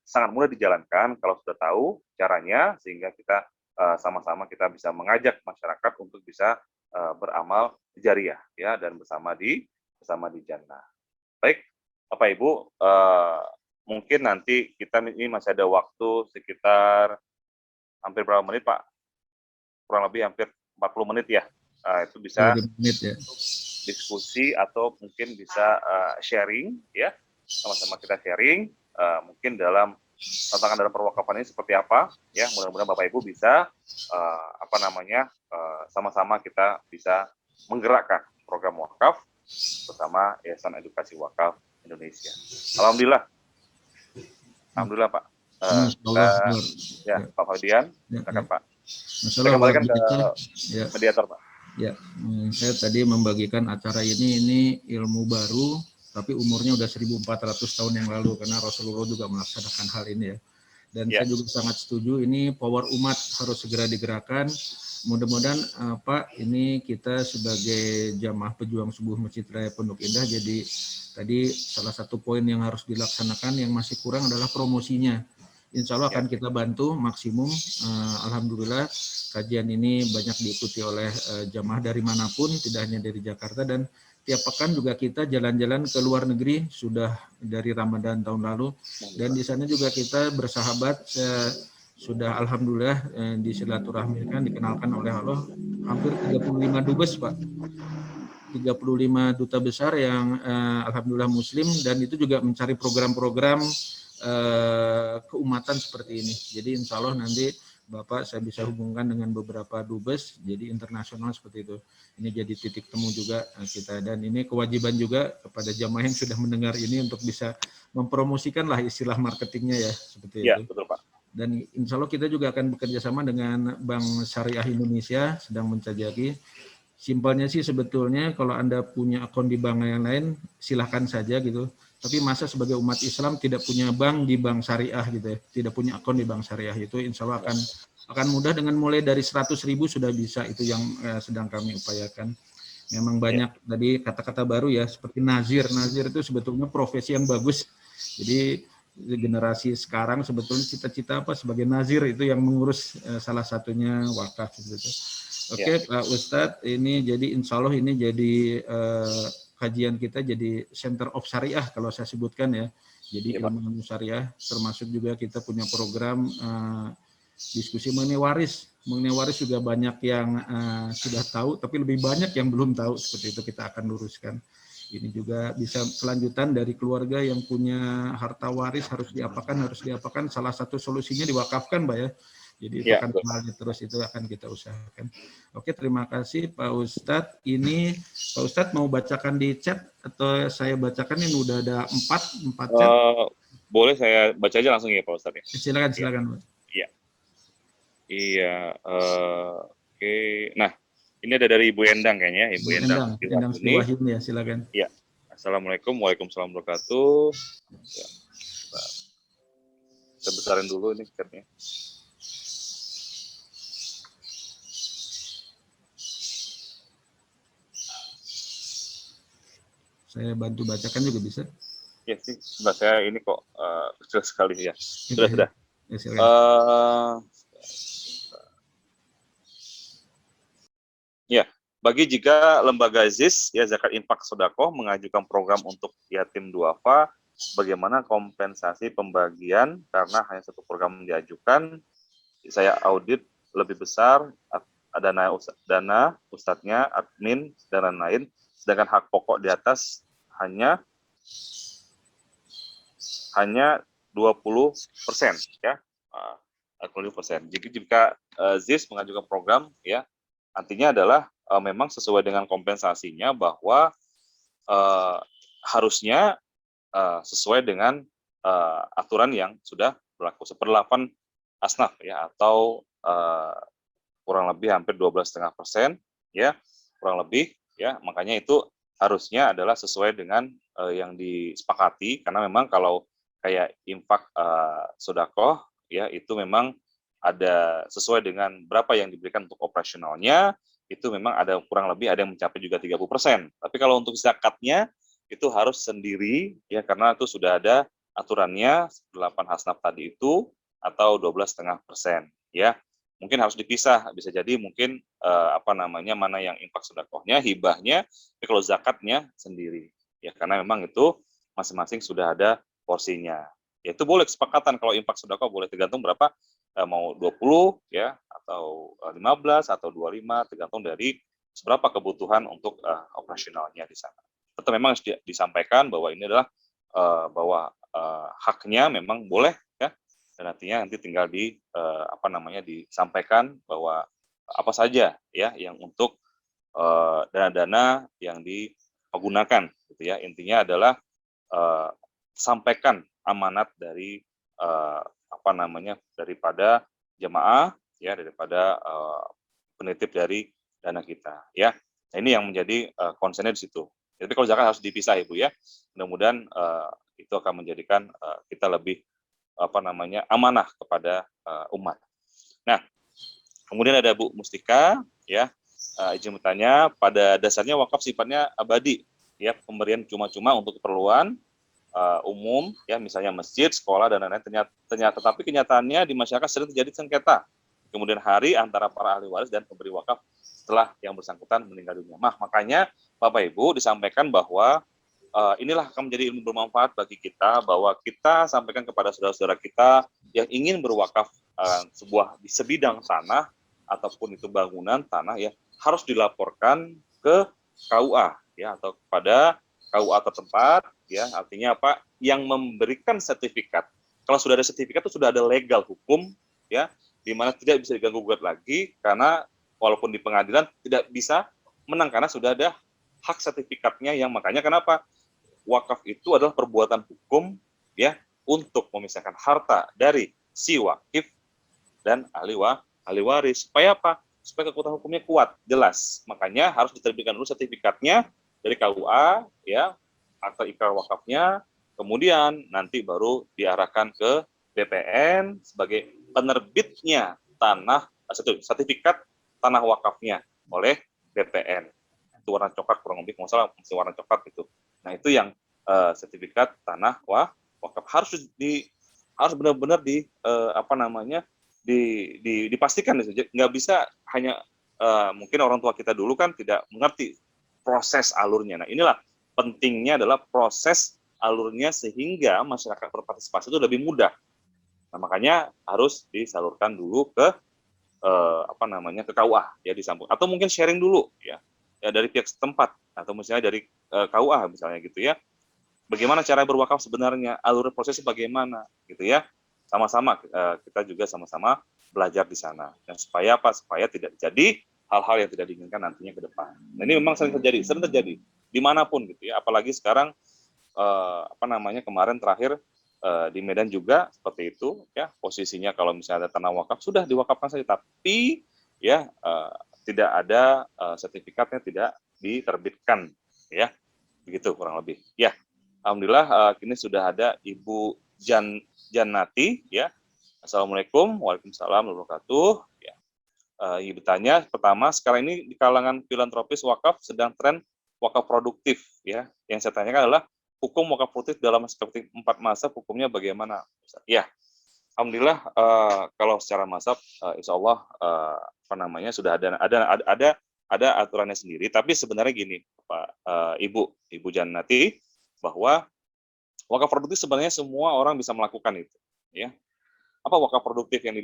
sangat mudah dijalankan kalau sudah tahu caranya, sehingga kita sama-sama kita bisa mengajak masyarakat untuk bisa beramal jariyah, ya, dan bersama di jannah. Baik, Bapak Ibu, mungkin nanti kita ini masih ada waktu sekitar hampir berapa menit, Pak? Kurang lebih hampir 40 menit, ya. Itu bisa diskusi atau mungkin bisa sharing, ya, sama-sama kita sharing mungkin dalam tantangan dalam perwakafan ini seperti apa, ya. Mudah-mudahan Bapak Ibu bisa sama-sama kita bisa menggerakkan program wakaf bersama Yayasan Edukasi Wakaf Indonesia. Alhamdulillah, Pak. Pak Fabian, silakan, Pak. Saya kembalikan ke mediator, Pak. Ya, saya tadi membagikan acara ini ilmu baru, tapi umurnya udah 1400 tahun yang lalu, karena Rasulullah juga melaksanakan hal ini, ya. Dan saya juga sangat setuju, ini power umat harus segera digerakkan. Mudah-mudahan Pak, ini kita sebagai jamaah pejuang subuh Masjid Raya Pondok Indah, jadi tadi salah satu poin yang harus dilaksanakan, yang masih kurang adalah promosinya. Insya Allah akan kita bantu maksimum. Alhamdulillah kajian ini banyak diikuti oleh jamaah dari manapun, tidak hanya dari Jakarta, dan tiap pekan juga kita jalan-jalan ke luar negeri sudah dari Ramadan tahun lalu, dan di sana juga kita bersahabat. Sudah alhamdulillah disilaturahmikan, dikenalkan oleh Allah hampir 35 dubes, Pak. 35 duta besar yang alhamdulillah muslim, dan itu juga mencari program-program keumatan seperti ini. Jadi insya Allah nanti Bapak saya bisa hubungkan dengan beberapa dubes jadi internasional seperti itu. Ini jadi titik temu juga kita, dan ini kewajiban juga kepada jamaah yang sudah mendengar ini untuk bisa mempromosikan lah istilah marketingnya, ya, seperti itu. Betul, Pak. Dan insya Allah kita juga akan bekerja sama dengan Bank Syariah Indonesia, sedang menjajaki. Simpelnya sih sebetulnya kalau Anda punya akun di bank yang lain, silahkan saja gitu. Tapi masa sebagai umat Islam tidak punya bank di bank syariah gitu ya, tidak punya akun di bank syariah, itu insya Allah akan mudah, dengan mulai dari 100.000 sudah bisa, itu yang sedang kami upayakan. Memang banyak tadi kata-kata baru ya, seperti nazir. Nazir itu sebetulnya profesi yang bagus. Jadi generasi sekarang sebetulnya cita-cita apa sebagai nazir itu yang mengurus salah satunya wakaf gitu. Oke, Pak Ustadz, ini jadi insya Allah ini jadi kajian kita jadi center of syariah kalau saya sebutkan ya. Jadi ilmu syariah, termasuk juga kita punya program diskusi mengenai waris. Mengenai waris juga banyak yang sudah tahu, tapi lebih banyak yang belum tahu. Seperti itu kita akan luruskan. Ini juga bisa kelanjutan dari keluarga yang punya harta waris harus diapakan. Salah satu solusinya diwakafkan, Mbak ya. Jadi itu akan kembali terus, itu akan kita usahakan. Oke, terima kasih Pak Ustadz. Ini Pak Ustadz mau bacakan di chat atau saya bacakan? Ini udah ada 4 chat. Boleh saya baca aja langsung ya Pak Ustadz ya? Silakan. Iya. Oke. Nah, ini ada dari Ibu Endang kayaknya, Ibu Endang Setiwahyuni ya, silakan. Iya. Assalamualaikum, waalaikumsalam warahmatullahi wabarakatuh. Ya. Kita besarin dulu ini chatnya. Saya bantu bacakan juga bisa? Ya sih, sebelah saya ini kok kecil sekali ya. Sudah. Ya, bagi jika lembaga ZIS ya zakat infak sedekah mengajukan program untuk yatim duafa, bagaimana kompensasi pembagian karena hanya satu program diajukan, saya audit lebih besar dana ustadznya, admin dan lain-lain, sedangkan hak pokok di atas hanya 20% ya, 20%. Jika ZIS mengajukan program ya, artinya adalah memang sesuai dengan kompensasinya bahwa harusnya sesuai dengan aturan yang sudah berlaku, seperlapan asnaf ya, atau kurang lebih hampir 12,5% ya, kurang lebih ya. Makanya itu harusnya adalah sesuai dengan yang disepakati, karena memang kalau kayak infak sedekah ya, itu memang ada sesuai dengan berapa yang diberikan untuk operasionalnya, itu memang ada kurang lebih ada yang mencapai juga 30%. Tapi kalau untuk zakatnya itu harus sendiri ya, karena itu sudah ada aturannya 8 hasnaf tadi itu, atau 12,5% ya. Mungkin harus dipisah, bisa jadi mungkin mana yang infak sedekahnya, hibahnya, tapi kalau zakatnya sendiri ya, karena memang itu masing-masing sudah ada porsinya. Ya itu boleh kesepakatan, kalau infak sedekah boleh tergantung berapa, mau 20 ya, atau 15 atau 25, tergantung dari seberapa kebutuhan untuk operasionalnya di sana. Tetap memang harus disampaikan bahwa ini adalah bahwa haknya memang boleh ya, dan nantinya nanti tinggal disampaikan bahwa apa saja ya yang untuk dana-dana yang digunakan gitu ya. Intinya adalah sampaikan amanat dari daripada jemaah ya, daripada penitip dari dana kita ya. Nah, ini yang menjadi concern-nya di situ. Tapi kalau zakat harus dipisah Ibu ya. Mudah-mudahan itu akan menjadikan kita lebih amanah kepada umat. Nah, kemudian ada Bu Mustika ya, izin bertanya, pada dasarnya wakaf sifatnya abadi ya, pemberian cuma-cuma untuk keperluan umum ya, misalnya masjid, sekolah dan lain-lain. Ternyata tetapi kenyataannya di masyarakat sering terjadi sengketa kemudian hari antara para ahli waris dan pemberi wakaf setelah yang bersangkutan meninggal dunia. Makanya Bapak Ibu disampaikan bahwa inilah akan menjadi ilmu bermanfaat bagi kita, bahwa kita sampaikan kepada saudara-saudara kita yang ingin berwakaf di sebidang tanah ataupun itu bangunan tanah ya, harus dilaporkan ke KUA ya, atau kepada KUA tempat ya. Artinya apa? Yang memberikan sertifikat. Kalau sudah ada sertifikat itu sudah ada legal hukum ya, di mana tidak bisa diganggu-gugat lagi, karena walaupun di pengadilan tidak bisa menang karena sudah ada hak sertifikatnya. Yang makanya kenapa wakaf itu adalah perbuatan hukum ya, untuk memisahkan harta dari si wakif dan ahli waris. Supaya apa? Supaya kekuatan hukumnya kuat, jelas. Makanya harus diterbitkan dulu sertifikatnya dari KUA, ya, akta ikrar wakafnya, kemudian nanti baru diarahkan ke BPN sebagai penerbitnya sertifikat tanah wakafnya oleh BPN. Itu warna coklat kurang lebih, masalah masih warna coklat gitu. Nah itu yang sertifikat tanah wakaf harus benar-benar dipastikan. Nggak bisa hanya mungkin orang tua kita dulu kan tidak mengerti proses alurnya. Nah inilah pentingnya adalah proses alurnya sehingga masyarakat berpartisipasi itu lebih mudah. Nah makanya harus disalurkan dulu ke ke KUA ya disambung, atau mungkin sharing dulu ya dari pihak setempat atau misalnya dari KUA misalnya gitu ya. Bagaimana cara berwakaf sebenarnya, alur prosesnya bagaimana gitu ya. Sama-sama kita juga sama-sama belajar di sana. Dan supaya apa? Supaya tidak jadi hal-hal yang tidak diinginkan nantinya ke depan. Nah, ini memang sering terjadi dimanapun gitu ya. Apalagi sekarang kemarin terakhir di Medan juga seperti itu ya, posisinya kalau misalnya ada tanah wakaf sudah diwakafkan saja, tapi ya tidak ada sertifikatnya, tidak diterbitkan ya, begitu kurang lebih ya. Alhamdulillah kini sudah ada Ibu Jannati ya. Assalamualaikum, waalaikumsalam warahmatullahi wabarakatuh ya. Ibu tanya pertama, sekarang ini di kalangan filantropis wakaf sedang tren wakaf produktif ya. Yang saya tanyakan adalah hukum wakaf produktif dalam seperti 4 mazhab, hukumnya bagaimana? Ya, alhamdulillah kalau secara mazhab insya Allah sudah ada aturannya sendiri. Tapi sebenarnya gini, Pak Ibu Jannati, bahwa wakaf produktif sebenarnya semua orang bisa melakukan itu, ya. Apa wakaf produktif yang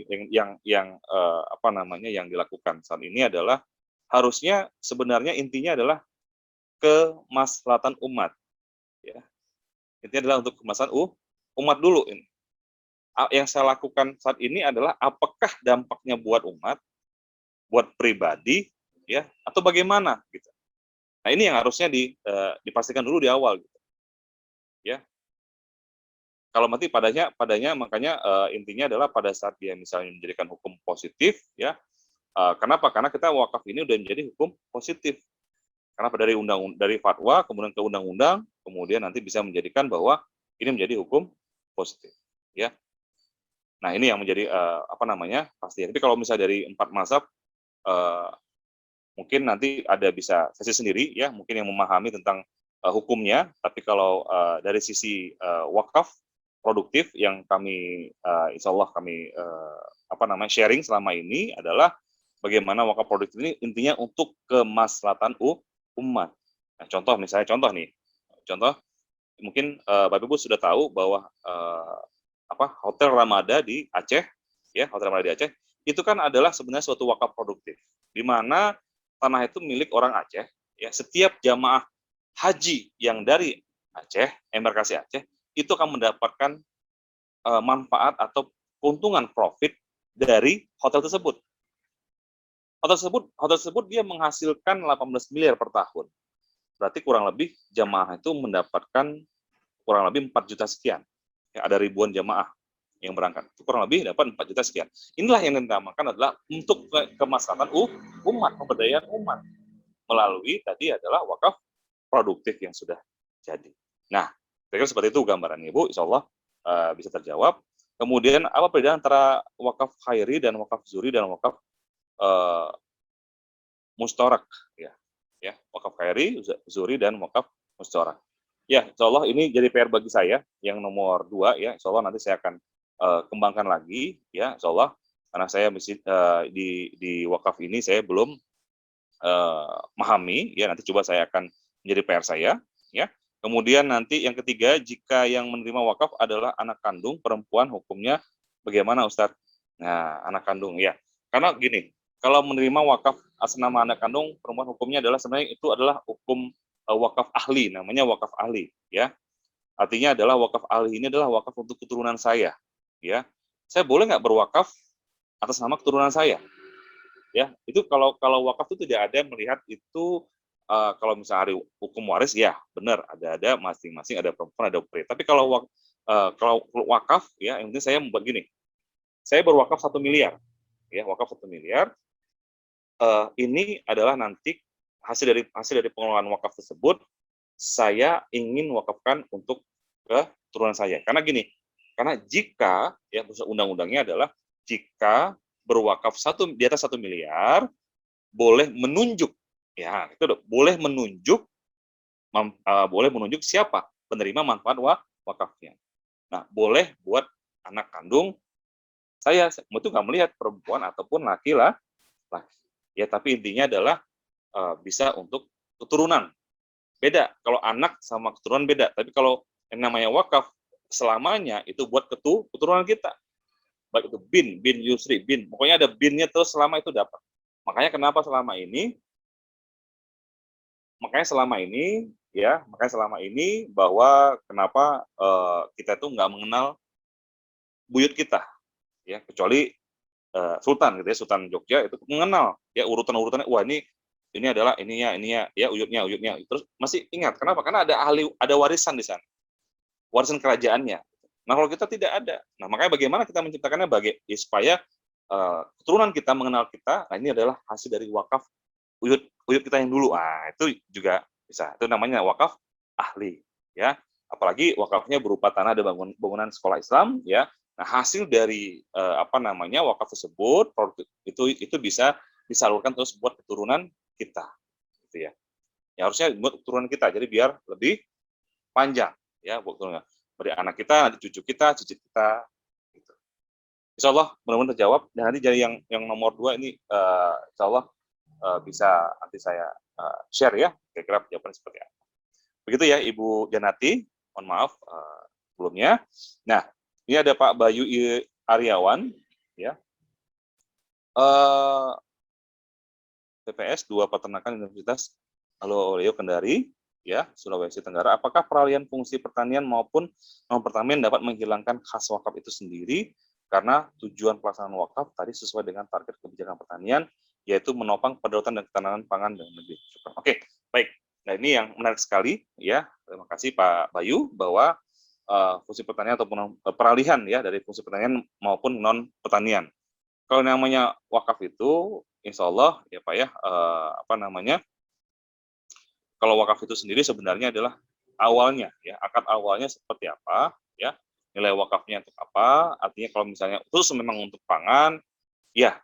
dilakukan saat ini adalah harusnya sebenarnya intinya adalah kemaslahatan umat, ya. Intinya adalah untuk kemaslahatan umat dulu ini. Yang saya lakukan saat ini adalah apakah dampaknya buat umat, buat pribadi, ya, atau bagaimana gitu. Nah ini yang harusnya dipastikan dulu di awal, gitu. Ya. Kalau nanti padanya makanya intinya adalah pada saat dia misalnya menjadikan hukum positif, ya. Kenapa? Karena kita wakaf ini udah menjadi hukum positif. Kenapa? Dari fatwa kemudian ke undang-undang, kemudian nanti bisa menjadikan bahwa ini menjadi hukum positif, ya. Nah ini yang menjadi pasti. Tapi kalau misalnya dari 4 mazhab, mungkin nanti ada bisa sesi sendiri, ya, mungkin yang memahami tentang hukumnya. Tapi kalau dari sisi wakaf produktif yang kami insya Allah kami sharing selama ini adalah bagaimana wakaf produktif ini intinya untuk kemaslahatan umat. Nah, contoh mungkin Bapak Ibu sudah tahu bahwa Hotel Ramada di Aceh, ya, Hotel Ramada di Aceh itu kan adalah sebenarnya suatu wakaf produktif di mana tanah itu milik orang Aceh, ya. Setiap jamaah haji yang dari Aceh, embarkasi Aceh, itu akan mendapatkan manfaat atau keuntungan profit dari hotel tersebut. Hotel tersebut dia menghasilkan 18 miliar per tahun. Berarti kurang lebih jamaah itu mendapatkan kurang lebih 4 juta sekian. Ya, ada ribuan jamaah yang berangkat. Itu kurang lebih dapat 4 juta sekian. Inilah yang dinamakan adalah untuk kemaslahatan umat, pemberdayaan umat. Melalui tadi adalah wakaf produktif yang sudah jadi. Nah, kira-kira seperti itu gambarannya, Bu. Insya Allah bisa terjawab. Kemudian apa perbedaan antara wakaf khairi dan wakaf zuri dan wakaf mustarak, ya, wakaf khairi, zuri dan wakaf mustarak. Ya, insya Allah ini jadi PR bagi saya yang nomor 2, ya. Insya Allah nanti saya akan kembangkan lagi, ya, insya Allah, karena saya di wakaf ini saya belum memahami, ya. Nanti coba saya akan menjadi PR saya, ya. Kemudian nanti yang ketiga, jika yang menerima wakaf adalah anak kandung perempuan, hukumnya bagaimana, Ustadz? Nah, anak kandung, ya. Karena gini, kalau menerima wakaf atas nama anak kandung perempuan, hukumnya adalah sebenarnya itu adalah hukum wakaf ahli, namanya wakaf ahli, ya. Artinya adalah wakaf ahli ini adalah wakaf untuk keturunan saya, ya. Saya boleh nggak berwakaf atas nama keturunan saya? Ya, itu kalau wakaf itu tidak ada melihat itu kalau misalnya hari hukum waris, ya benar ada masing-masing, ada perempuan ada pria. Tapi kalau wakaf, ya, yang penting saya membuat gini, saya berwakaf 1 miliar, ya wakaf 1 miliar. Ini adalah nanti hasil dari pengelolaan wakaf tersebut, saya ingin wakafkan untuk keturunan saya. Karena gini, karena jika ya undang-undangnya adalah jika berwakaf di atas 1 miliar boleh menunjuk, ya itu boleh menunjuk siapa penerima manfaat wakafnya. Nah, boleh buat anak kandung saya itu nggak melihat perempuan ataupun laki-laki. Ya, tapi intinya adalah bisa untuk keturunan. Beda, kalau anak sama keturunan beda. Tapi kalau yang namanya wakaf, selamanya itu buat keturunan kita. Baik itu bin Yusri, bin. Pokoknya ada binnya terus selama itu dapat. Makanya selama ini bahwa kenapa kita itu nggak mengenal buyut kita, ya kecuali Sultan gitu ya, Sultan Jogja itu mengenal ya urutan-urutannya. Wah, ini adalah ininya ya uyutnya. Terus masih ingat kenapa? Karena ada warisan di sana. Warisan kerajaannya. Nah, kalau kita tidak ada. Nah, makanya bagaimana kita menciptakannya supaya keturunan kita mengenal kita. Nah, ini adalah hasil dari wakaf uyut kita yang dulu. Ah, itu juga bisa. Itu namanya wakaf ahli, ya. Apalagi wakafnya berupa tanah dan bangunan sekolah Islam, ya. Nah, hasil dari wakaf tersebut itu bisa disalurkan terus buat keturunan kita, gitu ya. Ya harusnya buat keturunan kita, jadi biar lebih panjang, ya, buat keturunan. Dari anak kita, nanti cucu kita, cicit kita, gitu. Insya Allah mudah-mudahan terjawab. Dan nanti jadi yang nomor 2 ini, Insya Allah bisa nanti saya share ya, kira-kira jawaban seperti apa. Begitu ya, Ibu Janati. Mohon maaf sebelumnya. Nah. Ini ada Pak Bayu Aryawan, ya. TPS 2 Peternakan Universitas Aloreo Kendari, ya, Sulawesi Tenggara. Apakah peralihan fungsi pertanian maupun non-pertanian dapat menghilangkan khas wakaf itu sendiri? Karena tujuan pelaksanaan wakaf tadi sesuai dengan target kebijakan pertanian, yaitu menopang kedaulatan dan ketahanan pangan dalam negeri. Oke, baik. Nah, ini yang menarik sekali, ya. Terima kasih Pak Bayu bahwa fungsi pertanian ataupun peralihan ya dari fungsi pertanian maupun non pertanian. Kalau namanya wakaf itu, insya Allah ya Pak ya, kalau wakaf itu sendiri sebenarnya adalah awalnya ya, akad awalnya seperti apa ya, nilai wakafnya untuk apa, artinya kalau misalnya khusus memang untuk pangan, ya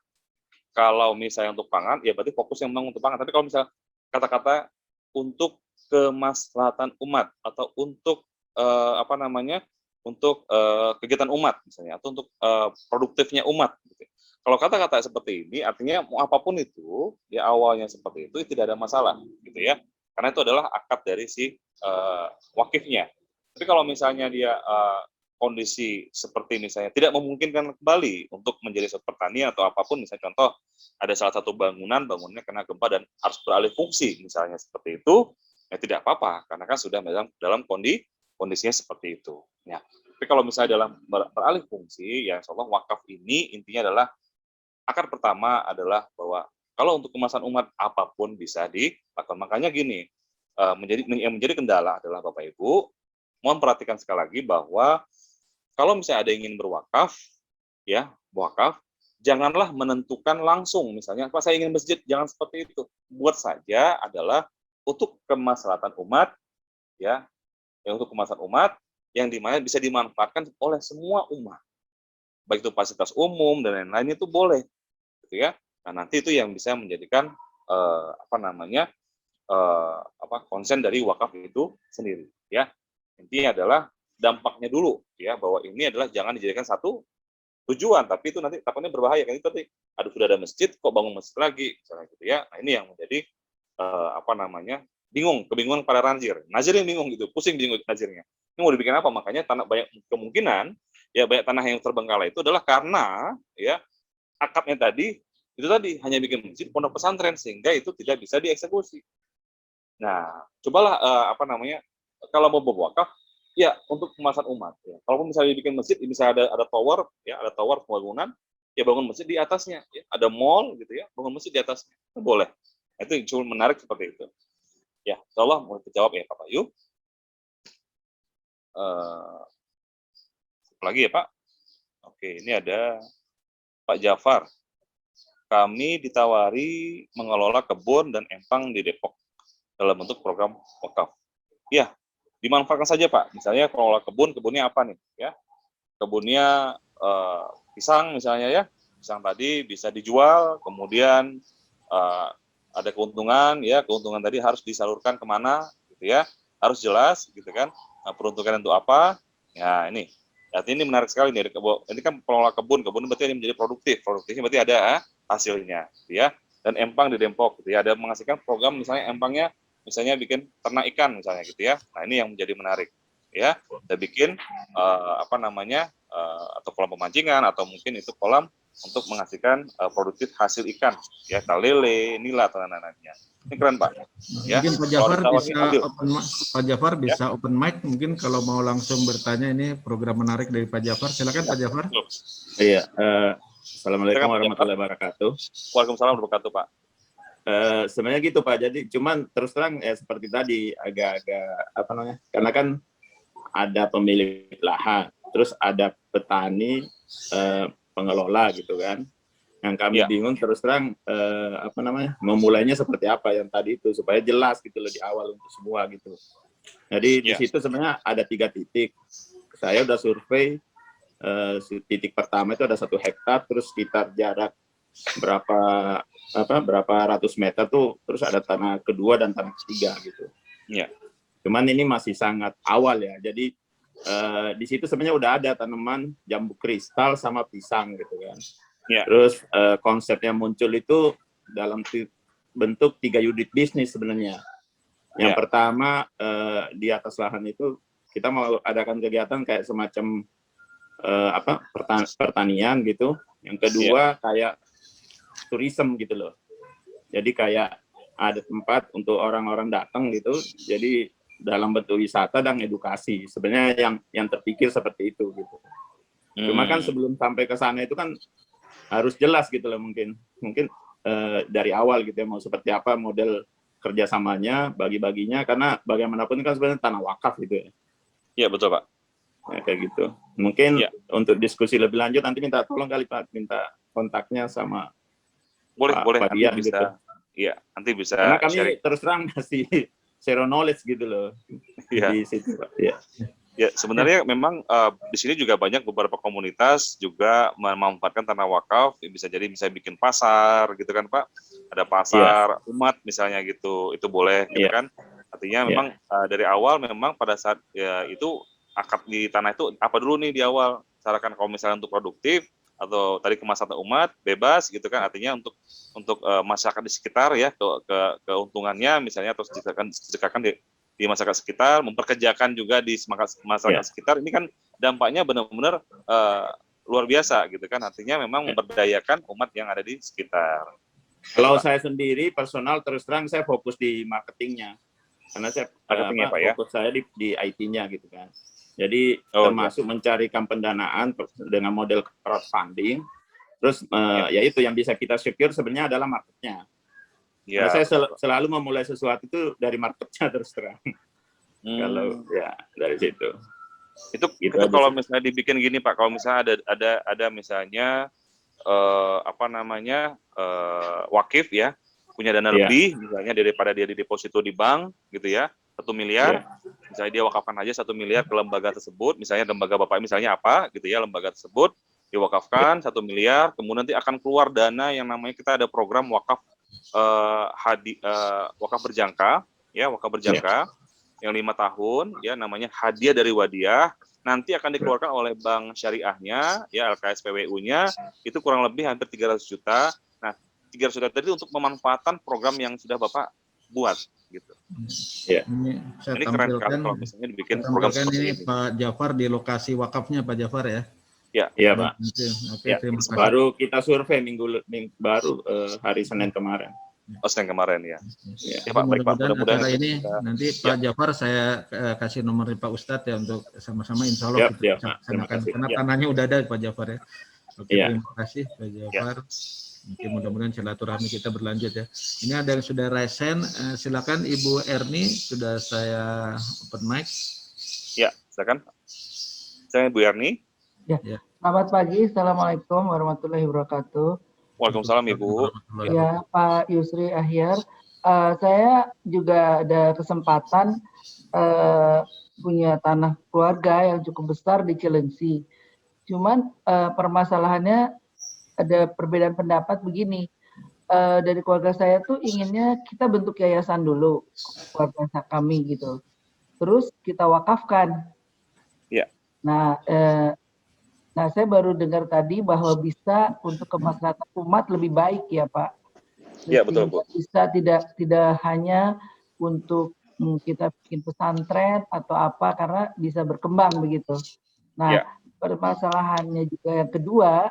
kalau misalnya untuk pangan ya berarti fokus yang memang untuk pangan. Tapi kalau misalnya kata-kata untuk kemaslahatan umat atau untuk untuk kegiatan umat misalnya atau untuk produktifnya umat gitu. Kalau kata-kata seperti ini artinya mau apapun itu ya awalnya seperti itu tidak ada masalah gitu ya, karena itu adalah akad dari si wakifnya. Tapi kalau misalnya dia kondisi seperti misalnya tidak memungkinkan kembali untuk menjadi suatu pertanian atau apapun, misalnya contoh ada salah satu bangunannya kena gempa dan harus beralih fungsi misalnya seperti itu, ya tidak apa-apa karena kan sudah dalam kondisinya seperti itu. Ya. Tapi kalau misalnya dalam beralih fungsi, ya insya Allah wakaf ini intinya adalah akar pertama adalah bahwa kalau untuk kemaslahatan umat apapun bisa dilakukan. Makanya gini, yang menjadi kendala adalah Bapak Ibu, mohon perhatikan sekali lagi bahwa kalau misalnya ada yang ingin berwakaf, ya wakaf, janganlah menentukan langsung. Misalnya, Pak saya ingin masjid, jangan seperti itu. Buat saja adalah untuk kemaslahatan umat, ya. Yang untuk kemaslahatan umat yang dimana bisa dimanfaatkan oleh semua umat, baik itu fasilitas umum dan lain-lain itu boleh, gitu ya. Nah nanti itu yang bisa menjadikan konsen dari wakaf itu sendiri, ya. Intinya adalah dampaknya dulu, ya, bahwa ini adalah jangan dijadikan satu tujuan, tapi itu nanti takutnya berbahaya kan itu tadi. Aduh sudah ada masjid, kok bangun masjid lagi, misalnya gitu ya. Nah ini yang menjadi kebingungan pada nazir yang bingung gitu, pusing bingung nazirnya. Ini mau dibikin apa? Makanya banyak kemungkinan ya banyak tanah yang terbengkalai itu adalah karena ya akadnya tadi hanya bikin masjid, pondok pesantren sehingga itu tidak bisa dieksekusi. Nah, cobalah kalau mau berwakaf ya untuk kemaslahatan umat. Ya. Kalau misalnya dibikin masjid, misalnya ada tower, ya ada tower bangunan, ya bangun masjid di atasnya. Ya. Ada mall gitu ya, bangun masjid di atasnya, itu boleh. Itu cuma menarik seperti itu. Ya, insya Allah mau dijawab ya Pak Bayu. Lagi ya Pak. Oke, ini ada Pak Jafar, kami ditawari mengelola kebun dan empang di Depok dalam bentuk program wakaf. Ya, dimanfaatkan saja Pak. Misalnya pengelola kebunnya apa nih? Ya, kebunnya pisang misalnya ya. Pisang tadi bisa dijual, kemudian ada keuntungan ya. Keuntungan tadi harus disalurkan kemana, gitu ya? Harus jelas, gitu kan? Nah, peruntukan untuk apa? Ya ini. Artinya ini menarik sekali nih. Ini kan pengelola kebun berarti ini menjadi produktif. Produktifnya berarti ada hasilnya, gitu ya. Dan empang di Depok, gitu ya. Ada menghasilkan program misalnya empangnya, misalnya bikin ternak ikan misalnya, gitu ya. Nah ini yang menjadi menarik, ya. Kita bikin atau kolam pemancingan atau mungkin itu kolam untuk menghasilkan produktif hasil ikan, ya, lele, nila atau lain-lainnya. Ini keren Pak. Ya. Mungkin Pak Jafar bisa open mic, mungkin kalau mau langsung bertanya, ini program menarik dari Pak Jafar. Silakan Pak Jafar. Iya, Assalamualaikum warahmatullahi wabarakatuh. Waalaikumsalam warahmatullahi wabarakatuh Pak. Sebenarnya gitu Pak, jadi cuman terus terang seperti tadi agak karena kan ada pemilik lahan, terus ada petani pengelola gitu kan. Yang kami bingung terus terang memulainya seperti apa yang tadi itu supaya jelas gitu loh di awal untuk semua gitu. Jadi di situ sebenarnya ada 3 titik. Saya udah survei titik pertama itu ada 1 hektar, terus sekitar jarak berapa ratus meter tuh, terus ada tanah kedua dan tanah ketiga gitu. Iya. Cuman ini masih sangat awal ya. Jadi di situ sebenarnya udah ada tanaman jambu kristal sama pisang gitu kan. Ya. Terus konsepnya muncul itu dalam bentuk 3 unit bisnis sebenarnya. Yang pertama di atas lahan itu kita mau adakan kegiatan kayak semacam pertanian gitu. Yang kedua kayak tourism gitu loh. Jadi kayak ada tempat untuk orang-orang datang gitu. Jadi dalam bentuk wisata dan edukasi. Sebenarnya yang terpikir seperti itu gitu. Cuma kan sebelum sampai ke sana itu kan harus jelas gitu loh, mungkin dari awal gitu ya, mau seperti apa model kerjasamanya, bagi-baginya, karena bagaimanapun kan sebenarnya tanah wakaf gitu ya. Iya betul Pak. Ya, kayak gitu. Mungkin untuk diskusi lebih lanjut nanti minta tolong kali Pak, minta kontaknya sama boleh Pak Dian bisa. gitu. Iya, nanti bisa. Karena kami sharing. terus terang masih zero knowledge gitu loh di situ Pak. Ya. Ya, sebenarnya memang di sini juga banyak beberapa komunitas juga memanfaatkan tanah wakaf, bisa jadi bisa bikin pasar gitu kan Pak, ada pasar umat misalnya gitu, itu boleh gitu kan. Artinya memang dari awal memang pada saat itu akad di tanah itu apa dulu nih di awal, misalkan kalau misalnya untuk produktif atau tadi kemaslahatan umat bebas gitu kan, artinya untuk masyarakat di sekitar ya keuntungannya misalnya atau sedekahkan di masyarakat sekitar, memperkerjakan juga di masyarakat sekitar, ini kan dampaknya benar-benar luar biasa gitu kan, artinya memang memberdayakan umat yang ada di sekitar. Kalau saya sendiri personal terus terang saya fokus di marketingnya, karena saya fokus saya di IT-nya gitu kan. Jadi termasuk mencarikan pendanaan dengan model crowdfunding, terus ya itu yang bisa kita secure sebenarnya adalah marketnya. Nah, saya selalu memulai sesuatu itu dari marketnya terus terang. Kalau ya dari situ. Itu kalau misalnya dibikin gini Pak, kalau misalnya ada misalnya wakif ya, punya dana lebih misalnya daripada dia dideposito di bank gitu ya, 1 miliar, misalnya dia wakafkan aja 1 miliar ke lembaga tersebut, misalnya lembaga Bapak misalnya apa gitu ya, lembaga tersebut diwakafkan 1 miliar, kemudian nanti akan keluar dana yang namanya kita ada program wakaf wakaf berjangka ya, wakaf berjangka yang 5 tahun ya, namanya hadiah dari Wadiah, nanti akan dikeluarkan oleh bank syariahnya ya, LKSPWU-nya itu kurang lebih hampir 300 juta. Nah 300 juta tadi untuk memanfaatkan program yang sudah Bapak buat gitu. Ini keren sekali kalau misalnya dibikin program seperti ini. Pak Jafar di lokasi wakafnya Pak Jafar ya. Iya Pak. Terima kasih. Baru kita survei minggu baru hari Senin kemarin. Senin kemarin ya. Pak, mudah-mudahan acara ini nanti Pak Jafar saya kasih nomor Pak Ustadz ya, untuk sama-sama insya Allah kita laksanakan, karena tanahnya udah ada Pak Jafar ya. Oke, terima kasih Pak Jafar. Mungkin mudah-mudahan silaturahmi kita berlanjut ya. Ini ada yang sudah resen, silakan Ibu Erni, sudah saya open mic. Ya, silakan. Saya Ibu Erni. Ya. Selamat pagi, Assalamualaikum warahmatullahi wabarakatuh. Waalaikumsalam Ibu. Ya, Pak Yusri Ahyar, saya juga ada kesempatan punya tanah keluarga yang cukup besar di Cilengsi. Cuman permasalahannya ada perbedaan pendapat begini. Dari keluarga saya tuh inginnya kita bentuk yayasan dulu, keluarga kami gitu. Terus kita wakafkan. Ya. Nah, saya baru dengar tadi bahwa bisa untuk kemaslahatan umat lebih baik ya Pak. Ya, betul Bu. Bisa tidak hanya untuk kita bikin pesantren atau apa karena bisa berkembang begitu. Nah, Ya. permasalahannya juga yang kedua,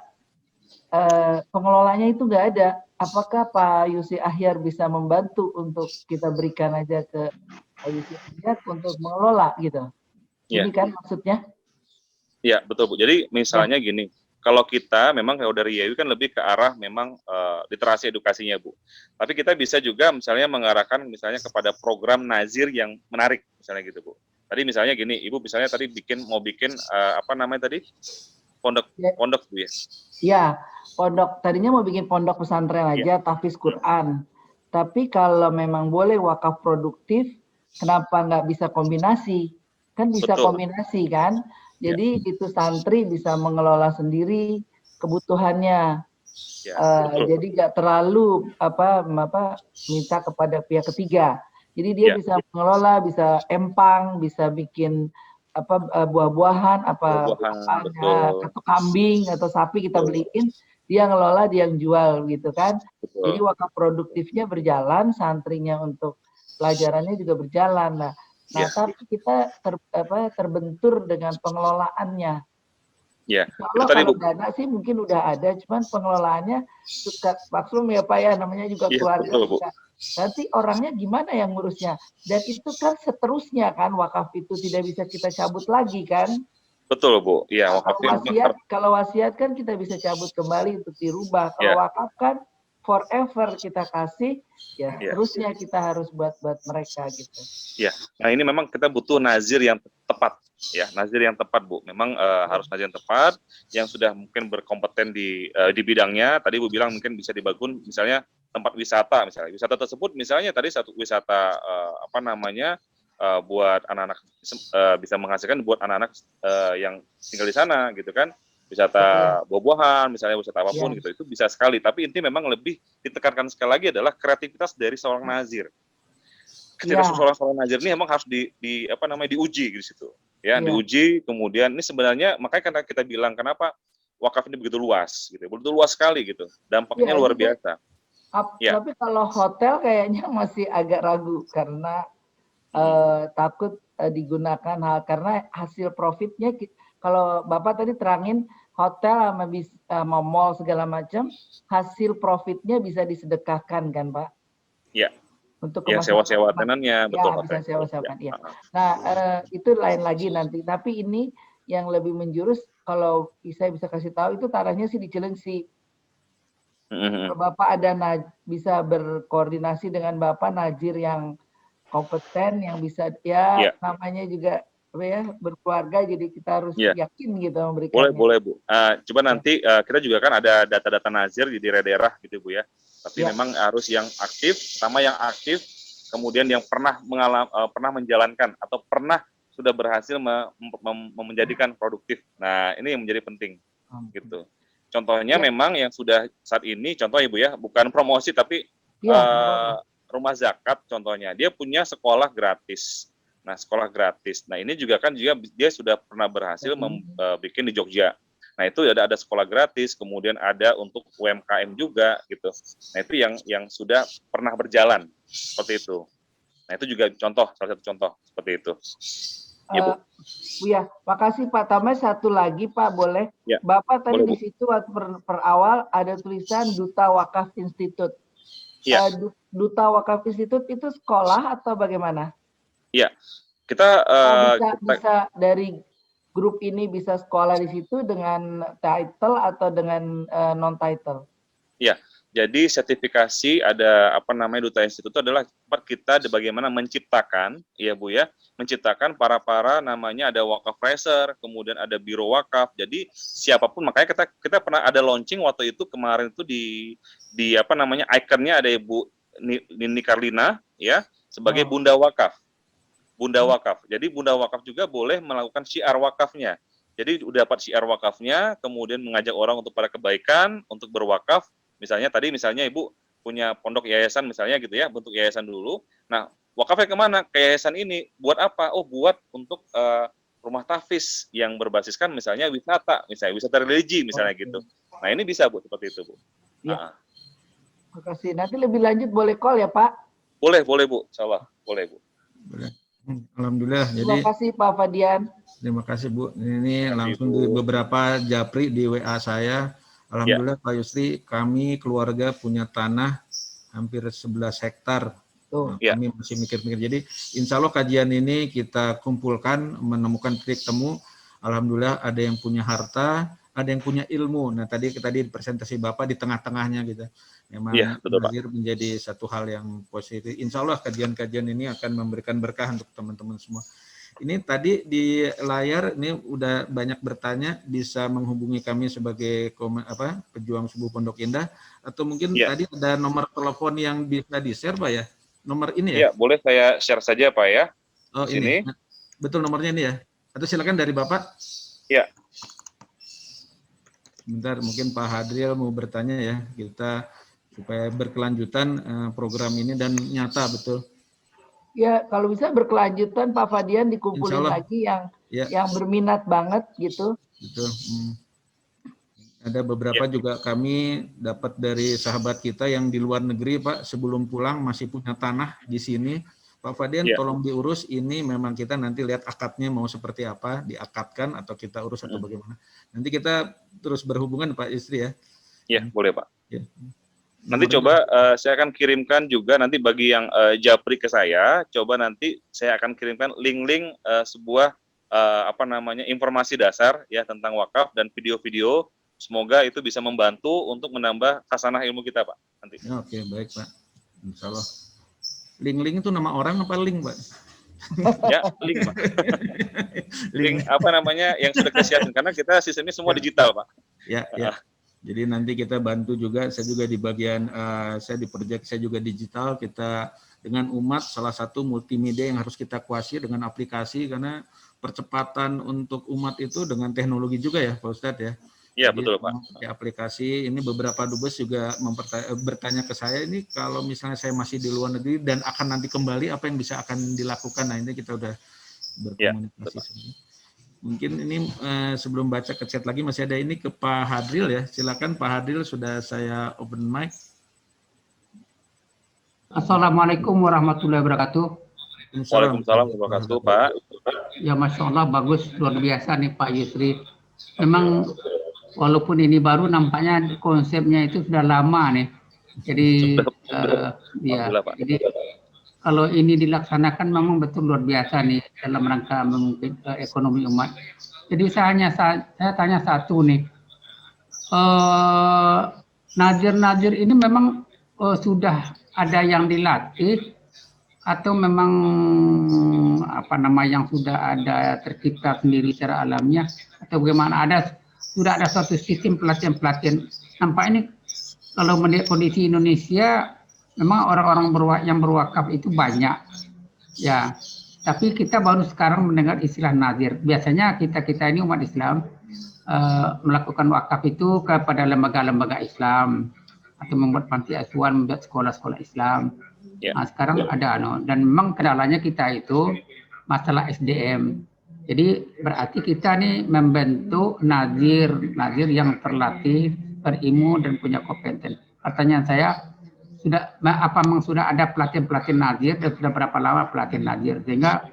pengelolanya itu nggak ada. Apakah Pak Yusri Ahyar bisa membantu untuk kita berikan aja ke Pak Yusri Ahyar untuk mengelola gitu? Ya. Ini kan maksudnya? Ya, betul Bu. Jadi misalnya gini, kalau kita memang kalau dari YAI kan lebih ke arah memang literasi edukasinya Bu. Tapi kita bisa juga misalnya mengarahkan misalnya kepada program nazir yang menarik misalnya gitu Bu. Tadi misalnya gini, Ibu misalnya tadi mau bikin apa namanya tadi? Pondok Bu ya. Iya, pondok. Tadinya mau bikin pondok pesantren aja, tahfiz Quran. Tapi kalau memang boleh wakaf produktif, kenapa nggak bisa kombinasi? Kan bisa kombinasi kan? Jadi itu santri bisa mengelola sendiri kebutuhannya. Jadi nggak terlalu minta kepada pihak ketiga. Jadi dia bisa mengelola, bisa empang, bisa bikin buah-buahan, atau kambing atau sapi kita beliin, dia ngelola, dia yang jual gitu kan. Jadi wakaf produktifnya berjalan, santrinya untuk pelajarannya juga berjalan. Nah, tapi kita terbentur dengan pengelolaannya. Ya. Kalau dana sih mungkin udah ada, cuman pengelolaannya suka maklum ya Pak ya, namanya juga keluarga. Nanti orangnya gimana yang ngurusnya? Dan itu kan seterusnya kan, wakaf itu tidak bisa kita cabut lagi kan? Betul Bu. Iya, kalau wasiat kan kita bisa cabut kembali untuk dirubah. Kalau wakaf kan forever kita kasih, ya terusnya kita harus buat mereka gitu. Ya, nah ini memang kita butuh nazir yang tepat, ya nazir yang tepat Bu. Memang harus nazir yang tepat, yang sudah mungkin berkompeten di bidangnya. Tadi Bu bilang mungkin bisa dibangun misalnya tempat wisata, misalnya wisata tersebut misalnya tadi satu wisata buat anak-anak bisa menghasilkan buat anak-anak yang tinggal di sana gitu kan. Wisata buah-buahan, misalnya wisata apapun gitu, itu bisa sekali. Tapi inti memang lebih ditekankan sekali lagi adalah kreativitas dari seorang nazir. Ketika seorang nazir ini memang harus diuji di situ, ya diuji. Kemudian ini sebenarnya makanya karena kita bilang kenapa wakaf ini begitu luas, gitu, begitu luas sekali gitu, dampaknya luar biasa. Tapi kalau hotel kayaknya masih agak ragu karena takut digunakan karena hasil profitnya. Kalau Bapak tadi terangin hotel sama mall segala macam, hasil profitnya bisa disedekahkan kan Pak? Iya. Untuk sewa-sewa tenannya, betul. Bisa sewa-sewakan ya. Nah, itu lain lagi nanti. Tapi ini yang lebih menjurus, kalau saya bisa kasih tahu itu tanahnya sih di Cilengsi. Kalau Bapak bisa berkoordinasi dengan Bapak Najir yang kompeten, yang bisa namanya juga berkeluarga, jadi kita harus yakin gitu memberikannya. Boleh Bu. Coba nanti kita juga kan ada data-data nazir di daerah gitu Bu ya. Tapi memang harus yang aktif, sama yang aktif, kemudian yang pernah menjalankan atau pernah sudah berhasil menjadikan produktif. Nah ini yang menjadi penting gitu. Contohnya memang yang sudah saat ini, contoh Ibu ya, bukan promosi tapi rumah zakat contohnya, dia punya sekolah gratis. Nah, sekolah gratis. Nah, ini juga dia sudah pernah berhasil bikin di Jogja. Nah, itu ada sekolah gratis, kemudian ada untuk UMKM juga gitu. Nah, itu yang sudah pernah berjalan seperti itu. Nah, itu juga salah satu contoh seperti itu. Ya, Bu. Ya, makasih Pak. Tambah satu lagi Pak, boleh? Ya. Bapak tadi di situ waktu per awal ada tulisan Duta Wakaf Institute. Ya. Duta Wakaf Institute itu sekolah atau bagaimana? Iya, kita bisa dari grup ini bisa sekolah di situ dengan title atau dengan non title? Iya, Jadi sertifikasi ada apa namanya Duta Institut itu adalah tempat kita bagaimana menciptakan, ya Bu ya, menciptakan para namanya ada wakaf racer, kemudian ada biro wakaf. Jadi siapapun, makanya kita pernah ada launching waktu itu kemarin itu di apa namanya ikonnya ada Ibu Nini Karlina ya sebagai Bunda Wakaf. Bunda Wakaf. Jadi Bunda Wakaf juga boleh melakukan syiar wakafnya. Jadi udah dapat syiar wakafnya, kemudian mengajak orang untuk pada kebaikan, untuk berwakaf. Misalnya Ibu punya pondok yayasan misalnya gitu ya, bentuk yayasan dulu. Nah, wakafnya kemana? Ke yayasan ini. Buat apa? Oh, buat untuk rumah tahfiz yang berbasiskan misalnya wisata religi misalnya gitu. Nah, ini bisa Bu, seperti itu Bu. Ya. Terima kasih. Nanti lebih lanjut boleh call ya Pak? Boleh Bu. Insyaallah. Boleh Bu. Boleh. Alhamdulillah. Terima kasih Pak Fadian. Terima kasih Bu. Ini langsung di beberapa japri di WA saya. Alhamdulillah Pak Yusri, kami keluarga punya tanah hampir 11 hektar. Nah, kami masih mikir-mikir. Jadi insya Allah kajian ini kita kumpulkan, menemukan titik temu. Alhamdulillah ada yang punya harta, ada yang punya ilmu. Nah tadi presentasi Bapak di tengah-tengahnya gitu. Memang menjadi satu hal yang positif. Insya Allah kajian-kajian ini akan memberikan berkah untuk teman-teman semua. Ini tadi di layar ini udah banyak bertanya, bisa menghubungi kami sebagai pejuang subuh Pondok Indah, atau mungkin tadi ada nomor telepon yang bisa di-share Pak ya? Nomor ini ya? Iya, boleh saya share saja Pak ya. Oh ini, betul nomornya ini ya? Atau silakan dari Bapak? Iya. Bentar, mungkin Pak Hadril mau bertanya ya, kita supaya berkelanjutan program ini dan nyata betul. Ya, kalau bisa berkelanjutan Pak Fadian dikumpulin lagi yang berminat banget gitu. Betul. Ada beberapa juga kami dapat dari sahabat kita yang di luar negeri Pak, sebelum pulang masih punya tanah di sini. Pak Fadian tolong diurus ini, memang kita nanti lihat akadnya mau seperti apa, diakadkan atau kita urus atau bagaimana. Nanti kita terus berhubungan Pak Yusri ya. Iya, boleh Pak. Ya. Nanti coba saya akan kirimkan juga nanti bagi yang japri ke saya, coba nanti saya akan kirimkan link-link sebuah informasi dasar ya tentang wakaf dan video-video. Semoga itu bisa membantu untuk menambah khasanah ilmu kita Pak nanti. Oke, baik Pak. Insyaallah. Link-link itu nama orang apa link Pak? Ya, link Pak. Link yang sudah kesiapkan karena kita sistemnya semua digital Pak. Ya. Jadi nanti kita bantu juga, saya juga di bagian, saya di project, saya juga digital, kita dengan umat, salah satu multimedia yang harus kita kuasai dengan aplikasi, karena percepatan untuk umat itu dengan teknologi juga ya Pak Ustadz ya. Iya betul Pak. Pakai aplikasi, ini beberapa dubes juga bertanya ke saya, ini kalau misalnya saya masih di luar negeri dan akan nanti kembali, apa yang bisa akan dilakukan, nah ini kita udah berkomunikasi. Mungkin ini sebelum baca ke chat lagi masih ada ini ke Pak Hadril ya. Silakan Pak Hadril, sudah saya open mic. Assalamualaikum warahmatullahi wabarakatuh. Waalaikumsalam warahmatullahi wabarakatuh Pak. Ya Masya Allah, bagus, luar biasa nih Pak Yusri. Memang walaupun ini baru, nampaknya konsepnya itu sudah lama nih. Jadi jadi kalau ini dilaksanakan memang betul luar biasa nih dalam rangka mengungkit ekonomi umat. Jadi saya tanya satu nih, nazir ini memang sudah ada yang dilatih atau memang yang sudah ada tercipta sendiri secara alamiah atau bagaimana? Sudah ada suatu sistem pelatihan. Nampak ini kalau melihat kondisi Indonesia, memang orang-orang yang berwakaf itu banyak, ya. Tapi kita baru sekarang mendengar istilah nazir. Biasanya kita ini umat Islam melakukan wakaf itu kepada lembaga-lembaga Islam atau membuat panti asuhan, membuat sekolah-sekolah Islam. Nah, sekarang ada dan memang kendalanya kita itu masalah SDM. Jadi berarti kita nih membentuk nazir yang terlatih, berilmu dan punya kompeten. Pertanyaan saya, sudah ada pelatihan nazir dan sudah berapa lama pelatihan nazir sehingga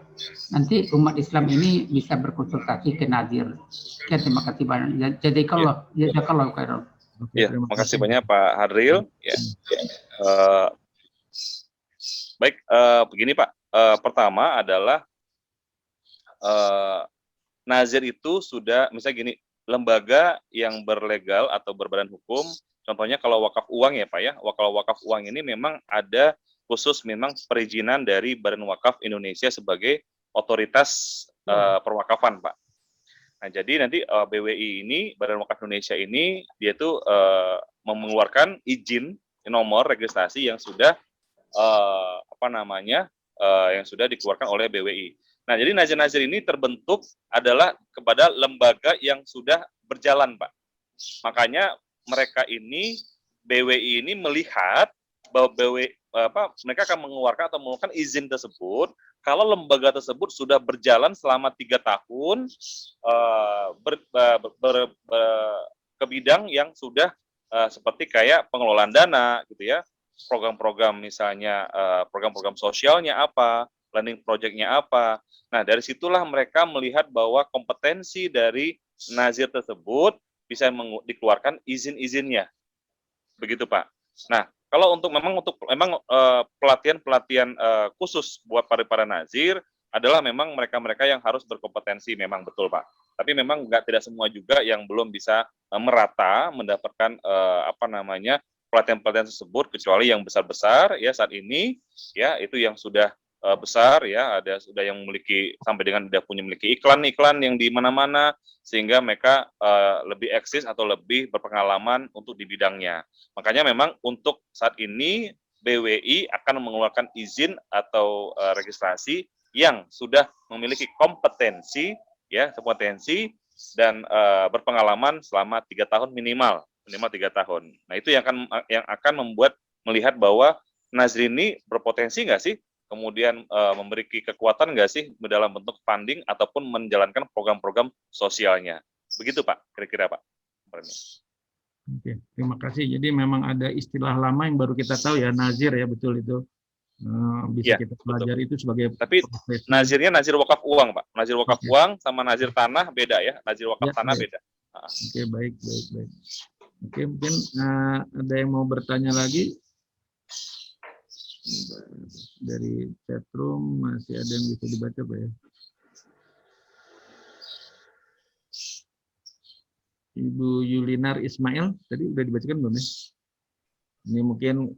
nanti umat Islam ini bisa berkonsultasi ke nazir. Ya, terima kasih banyak. Jadi kalau khairan. Ya, terima kasih banyak Pak Hadril. Ya. Baik, begini Pak. Pertama adalah nazir itu sudah, misalnya gini, lembaga yang berlegal atau berbadan hukum Contohnya kalau wakaf uang ya Pak ya, kalau wakaf uang ini memang ada khusus memang perizinan dari Badan Wakaf Indonesia sebagai otoritas perwakafan Pak. Nah, jadi nanti BWI ini, Badan Wakaf Indonesia ini, dia tuh mengeluarkan izin nomor registrasi yang sudah yang sudah dikeluarkan oleh BWI. Nah, jadi nazir-nazir ini terbentuk adalah kepada lembaga yang sudah berjalan, Pak. Makanya mereka ini, BWI ini melihat bahwa mereka akan mengeluarkan atau mengeluarkan izin tersebut kalau lembaga tersebut sudah berjalan selama 3 tahun ke bidang yang sudah seperti kayak pengelolaan dana gitu ya, program-program misalnya program-program sosialnya apa, planning project-nya apa. Nah, dari situlah mereka melihat bahwa kompetensi dari nazir tersebut bisa dikeluarkan izin-izinnya. Begitu, Pak. Nah, kalau untuk pelatihan-pelatihan khusus buat para nazir adalah memang mereka-mereka yang harus berkompetensi, memang betul Pak. Tapi memang tidak semua juga yang belum bisa merata mendapatkan pelatihan-pelatihan tersebut, kecuali yang besar-besar ya saat ini ya itu yang sudah besar ya, sudah yang memiliki sampai dengan memiliki iklan-iklan yang di mana-mana sehingga mereka lebih eksis atau lebih berpengalaman untuk di bidangnya. Makanya memang untuk saat ini BWI akan mengeluarkan izin atau registrasi yang sudah memiliki kompetensi dan berpengalaman selama 3 tahun minimal 3 tahun. Nah, itu yang akan membuat melihat bahwa nazir ini berpotensi nggak sih, kemudian memiliki kekuatan nggak sih dalam bentuk funding ataupun menjalankan program-program sosialnya. Begitu Pak, kira-kira Pak. Oke, terima kasih. Jadi memang ada istilah lama yang baru kita tahu ya, nazir ya, betul itu. Bisa kita pelajari itu sebagai tapi profesi. Nazirnya nazir wakaf uang Pak. Nazir wakaf uang sama nazir tanah beda ya. Nazir wakaf tanah beda. Oke, baik. Oke, mungkin ada yang mau bertanya lagi? Dari chatroom masih ada yang bisa dibaca Pak ya? Ibu Yulinar Ismail, tadi udah dibacakan belum ya? Ini mungkin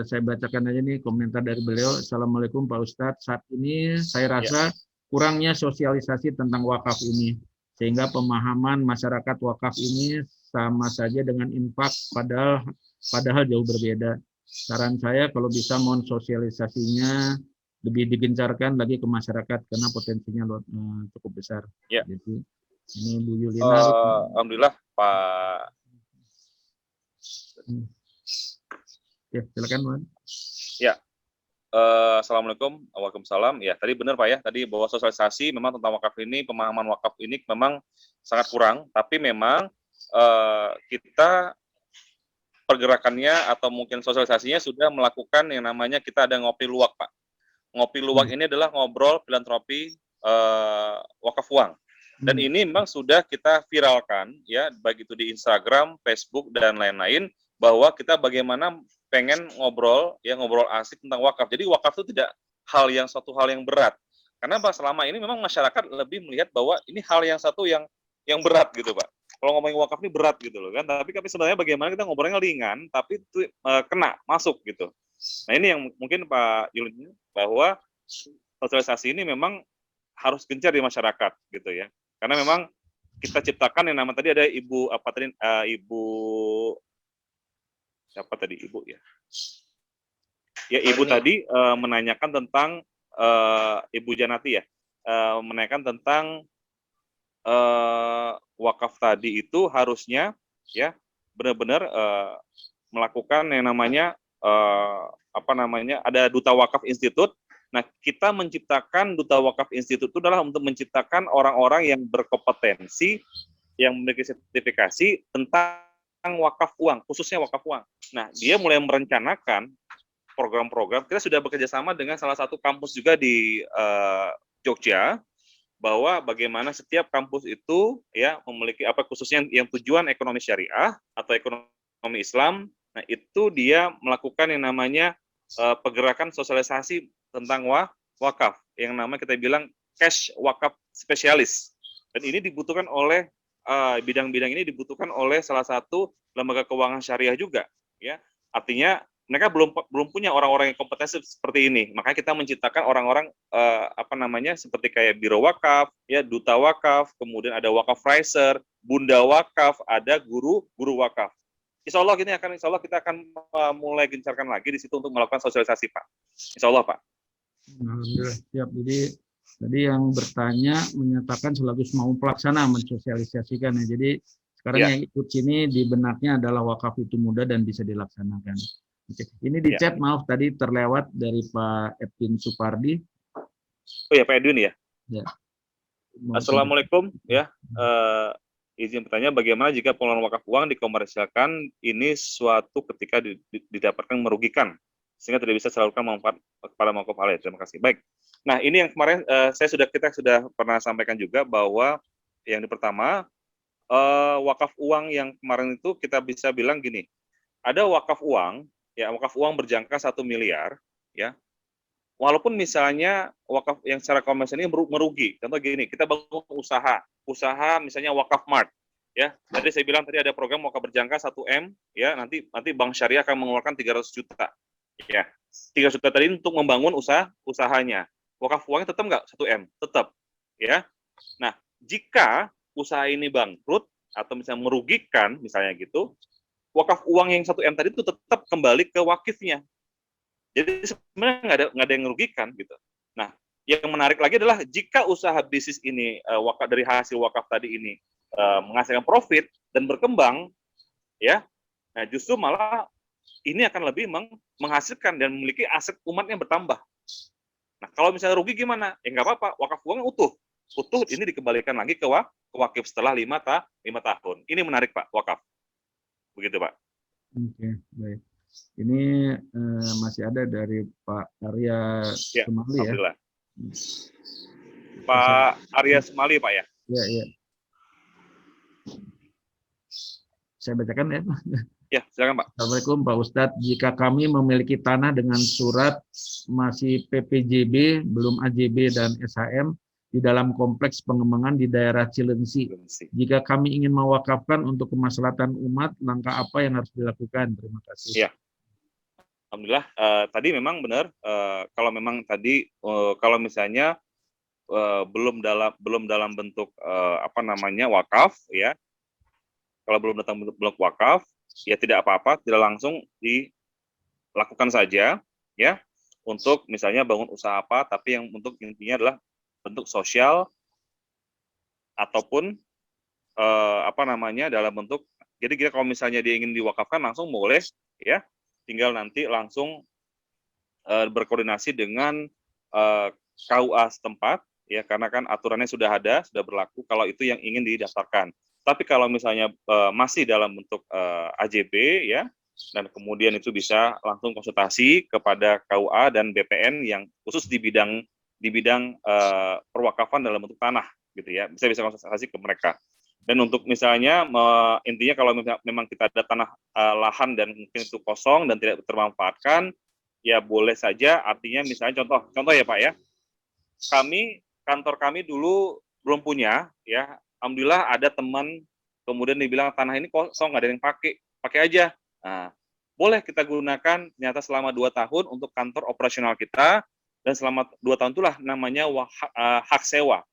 saya bacakan aja nih komentar dari beliau. Assalamualaikum Pak Ustadz, saat ini saya rasa kurangnya sosialisasi tentang wakaf ini, sehingga pemahaman masyarakat wakaf ini sama saja dengan infak, padahal jauh berbeda. Saran saya kalau bisa mohon sosialisasinya lebih digencarkan lagi ke masyarakat karena potensinya cukup besar. Ya. Jadi ini Bu Yulina. Alhamdulillah Pak. Ya, silakan Pak. Ya. Assalamualaikum, waalaikumsalam. Ya, tadi benar Pak ya. Tadi bahwa sosialisasi memang tentang wakaf ini, pemahaman wakaf ini memang sangat kurang. Tapi memang kita pergerakannya atau mungkin sosialisasinya sudah melakukan yang namanya kita ada ngopi luwak Pak. Ngopi luwak ini adalah ngobrol filantropi wakaf uang. Dan ini memang sudah kita viralkan ya, baik itu di Instagram, Facebook dan lain-lain, bahwa kita bagaimana pengen ngobrol asik tentang wakaf. Jadi wakaf itu tidak suatu hal yang berat. Karena selama ini memang masyarakat lebih melihat bahwa ini hal yang yang berat gitu Pak. Kalau ngomongin wakaf ini berat gitu loh kan, tapi sebenarnya bagaimana kita ngobrolnya ringan, tapi itu kena, masuk gitu. Nah ini yang mungkin Pak Yulin, bahwa sosialisasi ini memang harus gencar di masyarakat gitu ya. Karena memang kita ciptakan yang nama tadi ada Ibu Ibu tadi menanyakan tentang Ibu Janati ya, menanyakan tentang wakaf tadi itu harusnya ya benar-benar melakukan yang namanya ada Duta Wakaf Institute. Nah, kita menciptakan Duta Wakaf Institute itu adalah untuk menciptakan orang-orang yang berkompetensi, yang memiliki sertifikasi tentang wakaf uang, khususnya wakaf uang. Nah, dia mulai merencanakan program-program. Kita sudah bekerja sama dengan salah satu kampus juga di Jogja, bahwa bagaimana setiap kampus itu ya memiliki khususnya yang tujuan ekonomi syariah atau ekonomi Islam. Nah, itu dia melakukan yang namanya pergerakan sosialisasi tentang wakaf, yang namanya kita bilang cash wakaf spesialis. Dan ini dibutuhkan oleh bidang-bidang ini dibutuhkan oleh salah satu lembaga keuangan syariah juga, ya. Artinya mereka belum punya orang-orang yang kompeten seperti ini. Makanya kita menciptakan orang-orang seperti kayak biro wakaf, ya, duta wakaf, kemudian ada wakaf riser, bunda wakaf, ada guru wakaf. Insya Allah kita akan mulai gencarkan lagi di situ untuk melakukan sosialisasi, Pak. Insya Allah, Pak. Alhamdulillah, siap. Jadi tadi yang bertanya menyatakan selagus mau pelaksana mensosialisasikan ya. Jadi sekarang yang ikut sini di benaknya adalah wakaf itu mudah dan bisa dilaksanakan. Oke. Ini di chat, maaf tadi terlewat dari Pak Edwin Supardi. Oh ya, Pak Edwin ya. Ya. Assalamualaikum ya. Izin bertanya, bagaimana jika pengelolaan wakaf uang dikomersialkan ini suatu ketika didapatkan merugikan sehingga tidak bisa salurkan manfaat kepada wakaf alih. Terima kasih. Baik. Nah, ini yang kemarin kita sudah pernah sampaikan juga bahwa yang pertama wakaf uang yang kemarin itu kita bisa bilang gini, ada wakaf uang berjangka 1 miliar, ya. Walaupun misalnya wakaf yang secara komersial ini merugi, contoh gini, kita bangun usaha misalnya wakaf mart, ya. Jadi saya bilang tadi ada program wakaf berjangka 1M, ya. Nanti Bank Syariah akan mengeluarkan 300 juta, ya. 300 juta tadi untuk membangun usahanya. Wakaf uangnya tetap nggak 1M, tetap, ya. Nah, jika usaha ini bangkrut atau misalnya merugikan, misalnya gitu, wakaf uang yang 1M tadi itu tetap kembali ke wakifnya. Jadi sebenarnya nggak ada yang merugikan gitu. Nah, yang menarik lagi adalah jika usaha bisnis ini dari hasil wakaf tadi ini menghasilkan profit dan berkembang, ya, nah justru malah ini akan lebih menghasilkan dan memiliki aset umat yang bertambah. Nah, kalau misalnya rugi gimana? Ya nggak apa-apa, wakaf uang utuh ini dikembalikan lagi ke wakif setelah 5 tahun. Ini menarik, Pak, wakaf. Begitu, Pak. Oke, baik. Ini masih ada dari Pak Arya Sumali ya. Pak Arya Sumali, Pak ya. Ya. Saya bacakan ya. Ya, silakan, Pak. Assalamualaikum Pak Ustadz. Jika kami memiliki tanah dengan surat masih PPJB, belum AJB dan SHM, di dalam kompleks pengembangan di daerah Cilengsi. Jika kami ingin mewakafkan untuk kemaslahatan umat, langkah apa yang harus dilakukan? Terima kasih. Ya. Alhamdulillah, tadi memang benar. Kalau memang tadi, kalau misalnya belum dalam bentuk wakaf, ya. Kalau belum datang bentuk wakaf, ya tidak apa-apa, tidak langsung dilakukan saja, ya. Untuk misalnya bangun usaha apa, tapi yang untuk intinya adalah bentuk sosial ataupun dalam bentuk, jadi kalau misalnya dia ingin diwakafkan langsung boleh, ya, tinggal nanti langsung berkoordinasi dengan KUA setempat, ya, karena kan aturannya sudah berlaku kalau itu yang ingin didaftarkan. Tapi kalau misalnya masih dalam bentuk AJB, ya, dan kemudian itu bisa langsung konsultasi kepada KUA dan BPN yang khusus di bidang perwakafan dalam bentuk tanah, gitu ya, bisa konsultasi ke mereka. Dan untuk misalnya intinya kalau memang kita ada tanah lahan dan mungkin itu kosong dan tidak termanfaatkan, ya boleh saja. Artinya misalnya contoh ya Pak ya, kantor kami dulu belum punya, ya, alhamdulillah ada teman kemudian dibilang tanah ini kosong nggak ada yang pakai aja. Nah, boleh kita gunakan ternyata selama 2 tahun untuk kantor operasional kita. Dan selama 2 tahun itulah namanya hak sewa.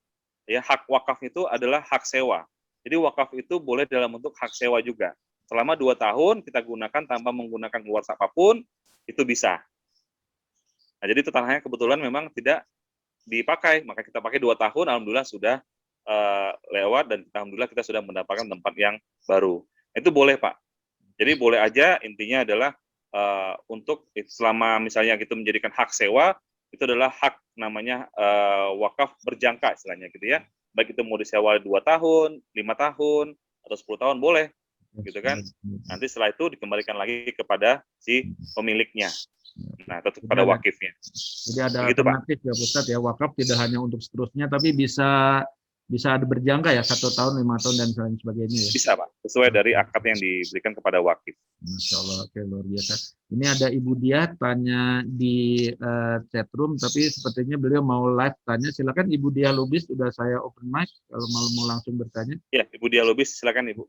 Ya, hak wakaf itu adalah hak sewa. Jadi wakaf itu boleh dalam bentuk hak sewa juga. Selama 2 tahun kita gunakan tanpa menggunakan keluar apapun, itu bisa. Nah, jadi itu tanahnya kebetulan memang tidak dipakai, maka kita pakai 2 tahun, alhamdulillah sudah lewat dan alhamdulillah kita sudah mendapatkan tempat yang baru. Itu boleh, Pak. Jadi boleh aja, intinya adalah untuk selama misalnya kita menjadikan hak sewa, itu adalah hak namanya wakaf berjangka istilahnya gitu ya. Baik itu mau disewa 2 tahun, 5 tahun, atau 10 tahun boleh, gitu kan. Nanti setelah itu dikembalikan lagi kepada si pemiliknya. Nah, tetap pada wakifnya. Jadi ada alternatif ya Ustadz ya, wakaf tidak hanya untuk seterusnya, tapi bisa bisa ada berjangka ya 1 tahun, 5 tahun dan lain sebagainya ya. Bisa Pak, sesuai dari akad yang diberikan kepada wakil. Masya Allah, oke, luar biasa. Ini ada Ibu Dia tanya di chat room, tapi sepertinya beliau mau live tanya. Silakan Ibu Dia Lubis, sudah saya open mic kalau mau langsung bertanya. Ya, Ibu Dia Lubis, silakan Ibu.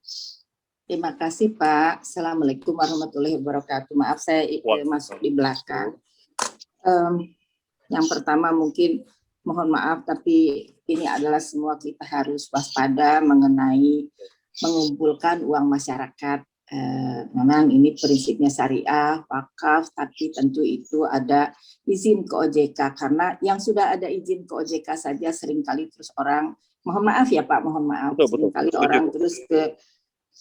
Terima kasih Pak. Assalamualaikum warahmatullahi wabarakatuh. Maaf saya masuk di belakang. Yang pertama mungkin mohon maaf, tapi ini adalah semua kita harus waspada mengenai mengumpulkan uang masyarakat. Memang ini prinsipnya syariah, wakaf, tapi tentu itu ada izin ke OJK, karena yang sudah ada izin ke OJK saja seringkali terus orang, mohon maaf ya Pak, mohon maaf, seringkali orang terus ke,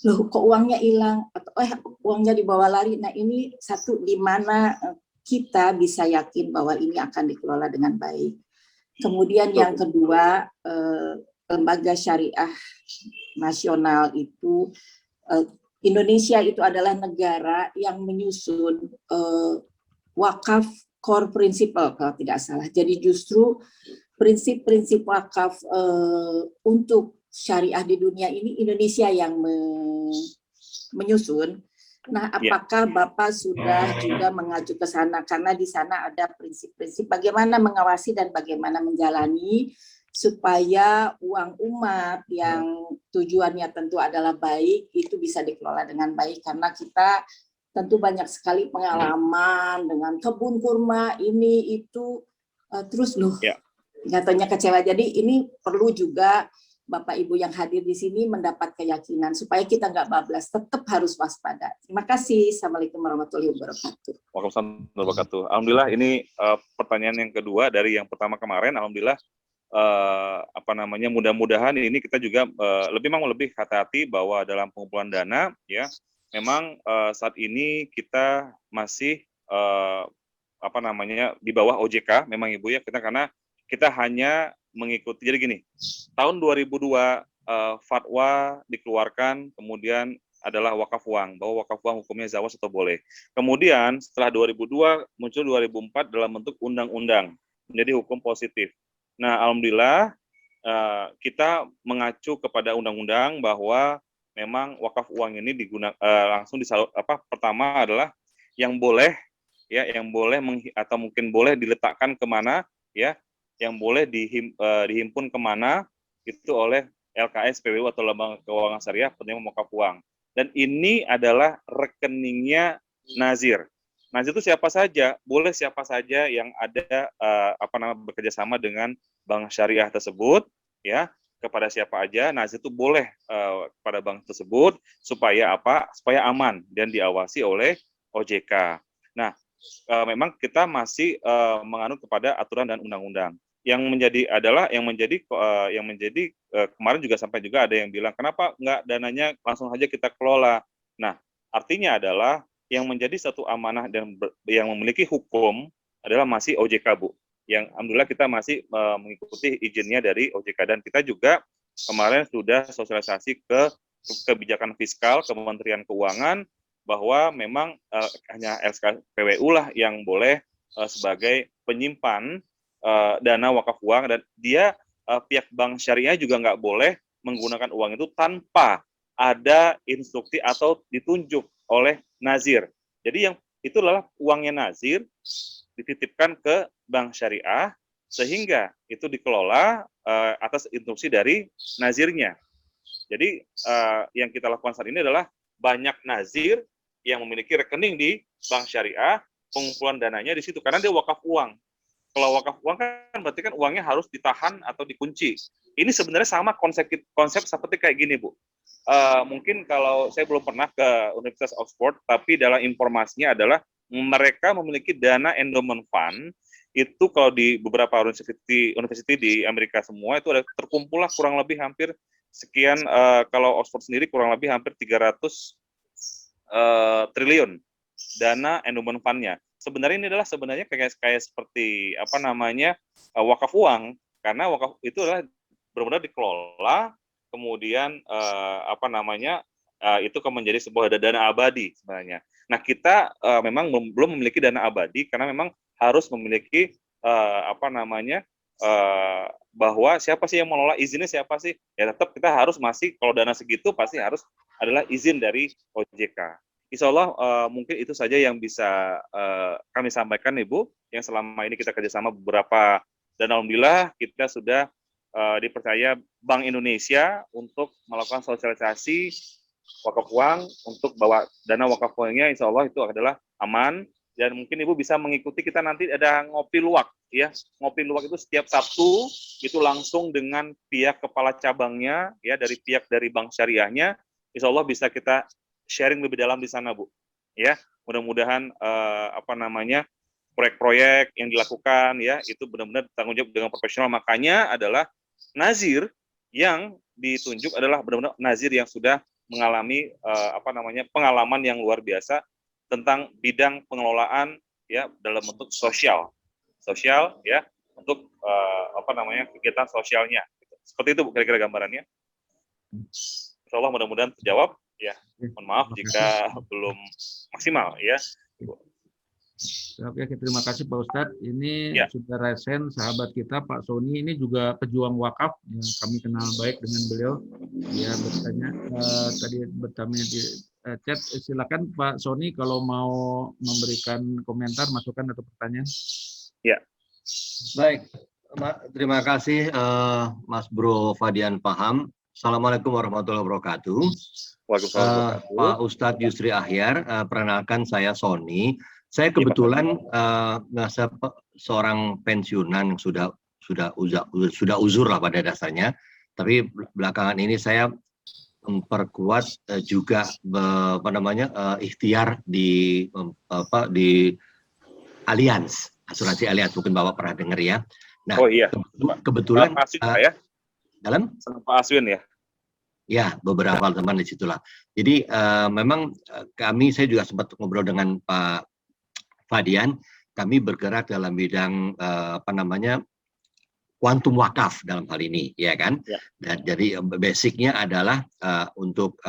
loh kok uangnya hilang, atau uangnya dibawa lari. Nah ini satu, di mana kita bisa yakin bahwa ini akan dikelola dengan baik. Kemudian yang kedua, lembaga syariah nasional itu, Indonesia itu adalah negara yang menyusun wakaf core principle kalau tidak salah. Jadi justru prinsip-prinsip wakaf untuk syariah di dunia ini Indonesia yang menyusun. Nah, apakah Bapak sudah juga mengacu ke sana? Karena di sana ada prinsip-prinsip bagaimana mengawasi dan bagaimana menjalani supaya uang umat yang tujuannya tentu adalah baik itu bisa dikelola dengan baik, karena kita tentu banyak sekali pengalaman dengan kebun kurma ini itu terus loh katanya kecewa. Jadi ini perlu juga Bapak Ibu yang hadir di sini mendapat keyakinan supaya kita nggak bablas, tetap harus waspada. Terima kasih. Assalamualaikum warahmatullahi wabarakatuh. Waalaikumsalam warahmatullahi wabarakatuh. Alhamdulillah ini pertanyaan yang kedua dari yang pertama kemarin. Alhamdulillah mudah-mudahan ini kita juga lebih hati-hati bahwa dalam pengumpulan dana ya memang saat ini kita masih di bawah OJK memang Ibu ya, karena kita hanya mengikuti. Jadi gini, tahun 2002 fatwa dikeluarkan, kemudian adalah wakaf uang, bahwa wakaf uang hukumnya zawas atau boleh. Kemudian setelah 2002 muncul 2004 dalam bentuk undang-undang menjadi hukum positif. Nah, alhamdulillah kita mengacu kepada undang-undang bahwa memang wakaf uang ini digunakan langsung pertama adalah yang boleh atau mungkin boleh diletakkan kemana ya, yang boleh dihimpun kemana itu oleh LKS PWU atau Lembaga Keuangan Syariah penerima wakaf uang. Dan ini adalah rekeningnya nazir. Nazir itu siapa saja, boleh siapa saja yang ada bekerja sama dengan bank syariah tersebut, ya, kepada siapa aja nazir itu boleh kepada bank tersebut supaya supaya aman dan diawasi oleh OJK. Nah, memang kita masih menganut kepada aturan dan undang-undang. Yang menjadi kemarin juga sampai juga ada yang bilang kenapa nggak dananya langsung saja kita kelola. Nah, artinya adalah yang menjadi satu amanah dan yang memiliki hukum adalah masih OJK, Bu. Yang alhamdulillah kita masih mengikuti izinnya dari OJK, dan kita juga kemarin sudah sosialisasi ke kebijakan fiskal Kementerian Keuangan bahwa memang hanya LK PWU lah yang boleh sebagai penyimpan dana wakaf uang, dan dia pihak bank syariah juga nggak boleh menggunakan uang itu tanpa ada instruksi atau ditunjuk oleh nazir. Jadi yang itu adalah uangnya nazir dititipkan ke bank syariah sehingga itu dikelola atas instruksi dari nazirnya. Jadi yang kita lakukan saat ini adalah banyak nazir yang memiliki rekening di bank syariah, pengumpulan dananya di situ karena dia wakaf uang. Kalau wakaf uang kan berarti kan uangnya harus ditahan atau dikunci. Ini sebenarnya sama konsep seperti kayak gini, Bu. Mungkin kalau saya belum pernah ke Universitas Oxford, tapi dalam informasinya adalah mereka memiliki dana endowment fund. Itu kalau di beberapa university di Amerika semua itu ada terkumpul lah kurang lebih hampir sekian, kalau Oxford sendiri kurang lebih hampir 300 triliun dana endowment fund-nya. Sebenarnya ini adalah kayak seperti wakaf uang, karena wakaf itu adalah benar-benar dikelola, kemudian itu menjadi sebuah dana abadi sebenarnya. Nah, kita memang belum memiliki dana abadi karena memang harus memiliki bahwa siapa sih yang mengelola, izinnya siapa sih? Ya tetap kita harus masih, kalau dana segitu pasti harus adalah izin dari OJK. Insya Allah mungkin itu saja yang bisa kami sampaikan Ibu, yang selama ini kita kerjasama beberapa, dan alhamdulillah kita sudah dipercaya Bank Indonesia untuk melakukan sosialisasi wakaf uang, untuk bawa dana wakaf uangnya insya Allah itu adalah aman. Dan mungkin Ibu bisa mengikuti, kita nanti ada ngopi luwak ya. Ngopi luwak itu setiap Sabtu itu langsung dengan pihak kepala cabangnya ya, dari pihak dari bank syariahnya. Insya Allah bisa kita sharing lebih dalam di sana Bu. Ya, mudah-mudahan proyek-proyek yang dilakukan ya itu benar-benar tanggung jawab dengan profesional. Makanya adalah nazir yang ditunjuk adalah benar-benar nazir yang sudah mengalami pengalaman yang luar biasa tentang bidang pengelolaan ya dalam bentuk sosial ya, untuk kegiatan sosialnya. Seperti itu kira-kira gambarannya. Insyaallah mudah-mudahan terjawab ya. Mohon maaf jika belum maksimal ya. Oke, terima kasih Pak Ustadz. Ini sudah resen sahabat kita Pak Sony, ini juga pejuang wakaf yang kami kenal baik dengan beliau. Ya bertanya tadi bertanya di chat. Silakan Pak Sony kalau mau memberikan komentar, masukan atau pertanyaan. Ya. Baik, terima kasih Mas Bro Fadian Paham. Assalamualaikum warahmatullahi wabarakatuh. Pak Ustadz Yusri Ahyar, perkenalkan saya Sony. Saya kebetulan seorang pensiunan yang sudah uzur lah pada dasarnya, tapi belakangan ini saya memperkuat juga ikhtiar di Allianz, asuransi Allianz, mungkin Bapak pernah dengar ya. Nah, kebetulan dalam Pak Aswin ya. Ya, beberapa teman di situlah. Jadi memang saya juga sempat ngobrol dengan Pak Fadian, kami bergerak dalam bidang kuantum wakaf dalam hal ini, ya kan? Ya. Dan jadi basicnya adalah untuk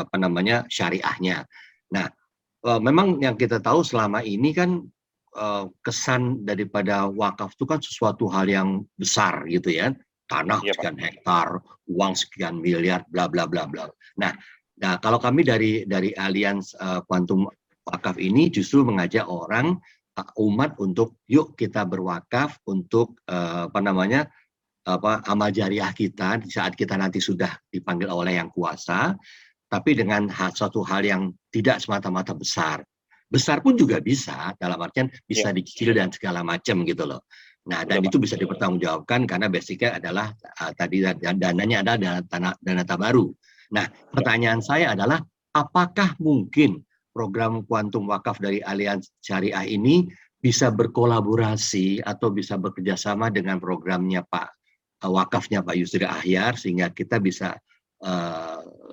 syariahnya. Nah, memang yang kita tahu selama ini kan kesan daripada wakaf itu kan sesuatu hal yang besar gitu ya, tanah sekian hektar, uang sekian miliar, bla bla bla bla. Nah kalau kami dari Allianz Kuantum Wakaf ini justru mengajak orang, umat untuk yuk kita berwakaf untuk amal jariah kita di saat kita nanti sudah dipanggil oleh Yang Kuasa, tapi dengan suatu hal yang tidak semata-mata besar. Besar pun juga bisa, dalam artian bisa dicicil dan segala macam gitu loh. Nah, dan itu bisa dipertanggungjawabkan karena basicnya adalah tadi dananya adalah dana tabaru. Nah, pertanyaan saya adalah apakah mungkin program kuantum wakaf dari Allianz Syariah ini bisa berkolaborasi atau bisa bekerjasama dengan programnya wakafnya Pak Yusri Ahyar, sehingga kita bisa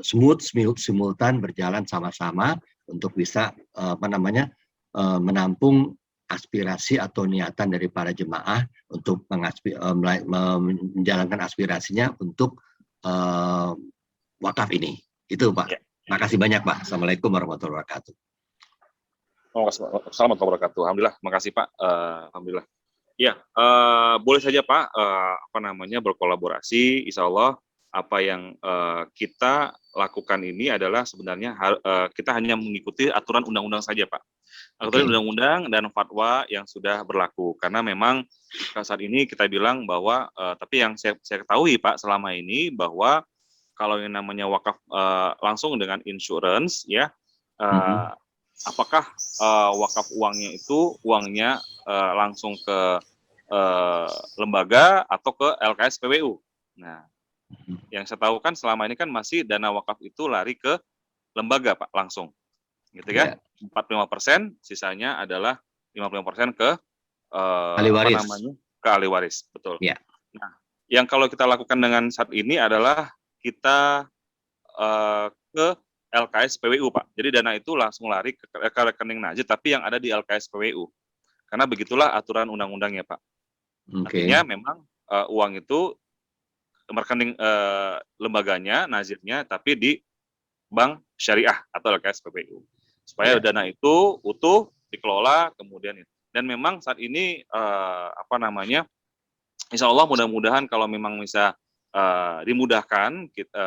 simultan berjalan sama-sama untuk bisa menampung aspirasi atau niatan dari para jemaah untuk menjalankan aspirasinya untuk wakaf ini. Itu Pak. Terima kasih banyak Pak. Assalamualaikum warahmatullahi wabarakatuh. Assalamualaikum warahmatullahi wabarakatuh. Alhamdulillah, makasih Pak. Alhamdulillah. Ya, boleh saja Pak, berkolaborasi. Insya Allah apa yang kita lakukan ini adalah sebenarnya kita hanya mengikuti aturan undang-undang saja Pak. Aturan undang-undang dan fatwa yang sudah berlaku. Karena memang saat ini kita bilang bahwa, tapi yang saya ketahui Pak selama ini bahwa kalau yang namanya wakaf langsung dengan insurance ya, apakah wakaf uangnya itu langsung ke lembaga atau ke LKS PWU. Nah, yang saya tahu kan selama ini kan masih dana wakaf itu lari ke lembaga Pak langsung, gitu kan? 45%, sisanya adalah 55% ke ahli waris. Ke ahli waris, betul. Yeah. Nah, yang kalau kita lakukan dengan saat ini adalah kita ke LKS PWU Pak. Jadi dana itu langsung lari ke rekening nazir, tapi yang ada di LKS PWU. Karena begitulah aturan undang-undangnya Pak. Artinya memang uang itu rekening lembaganya, nazirnya, tapi di bank syariah atau LKS PWU. Supaya dana itu utuh dikelola kemudian itu. Dan memang saat ini insya Allah mudah-mudahan kalau memang bisa dimudahkan, kita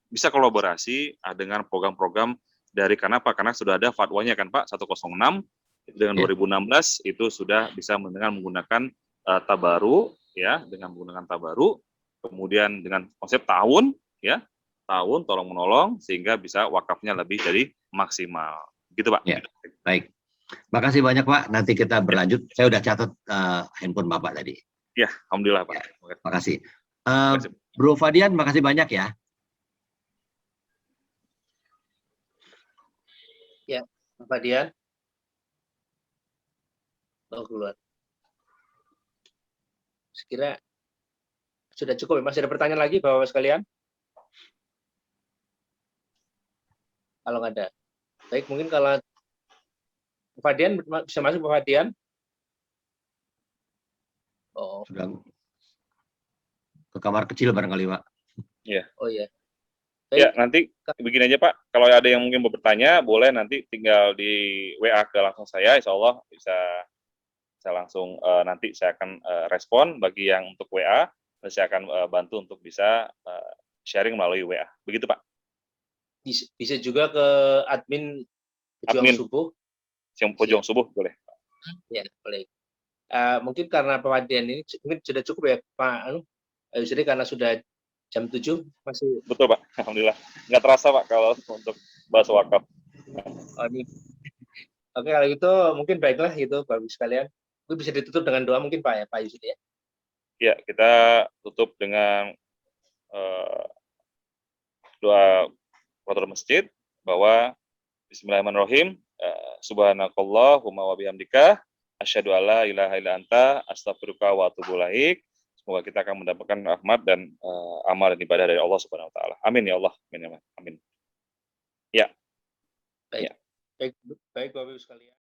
bisa kolaborasi dengan program-program dari, kenapa? Karena sudah ada fatwanya kan Pak, 106 dengan 2016 itu sudah bisa dengan menggunakan tabaru, ya, dengan menggunakan tabaru, kemudian dengan konsep tahun, ya, tahun tolong menolong, sehingga bisa wakafnya lebih dari maksimal, gitu Pak. Ya, baik. Makasih banyak Pak. Nanti kita berlanjut. Saya udah catat handphone Bapak tadi. Ya, alhamdulillah Pak. Ya, makasih. Makasih. Bro Fadian, makasih banyak ya. Ya, Pak Fadian. Oh, keluar. Sekira sudah cukup. Masih ada pertanyaan lagi Bapak sekalian? Kalau nggak ada. Baik, mungkin kalau Pak Fadian bisa masuk Pak Fadian. Oh. Sudah ke kamar kecil barangkali Pak. Iya. Oh iya. Ya, nanti begini aja Pak, kalau ada yang mungkin mau bertanya, boleh nanti tinggal di WA ke langsung saya, insya Allah bisa langsung nanti saya akan respon. Bagi yang untuk WA, saya akan bantu untuk bisa sharing melalui WA. Begitu Pak. Bisa juga ke admin Pejuang Subuh. Yang Pejuang Subuh boleh. Ya, boleh. Mungkin karena Pak Fadian ini mungkin sudah cukup ya Pak Yusri, karena sudah jam 7 masih. Betul Pak, alhamdulillah. Nggak terasa Pak kalau untuk bahas wakaf. Oh, ini. Oke, kalau gitu mungkin baiklah itu Bapak sekalian. Mungkin bisa ditutup dengan doa mungkin Pak ya, Pak Yusri ya. Ya, kita tutup dengan doa kotor masjid, bahwa Bismillahirrahmanirrahim, subhanakallahumma wa bihamdika asyhadu alla ilaha illa anta astaghfiruka wa atubu ilaik. Semoga kita akan mendapatkan rahmat dan amal dan ibadah dari Allah Subhanahu wa taala. Amin ya Allah. Amin. Ya. Baik. Baik Bapak Ibu sekalian.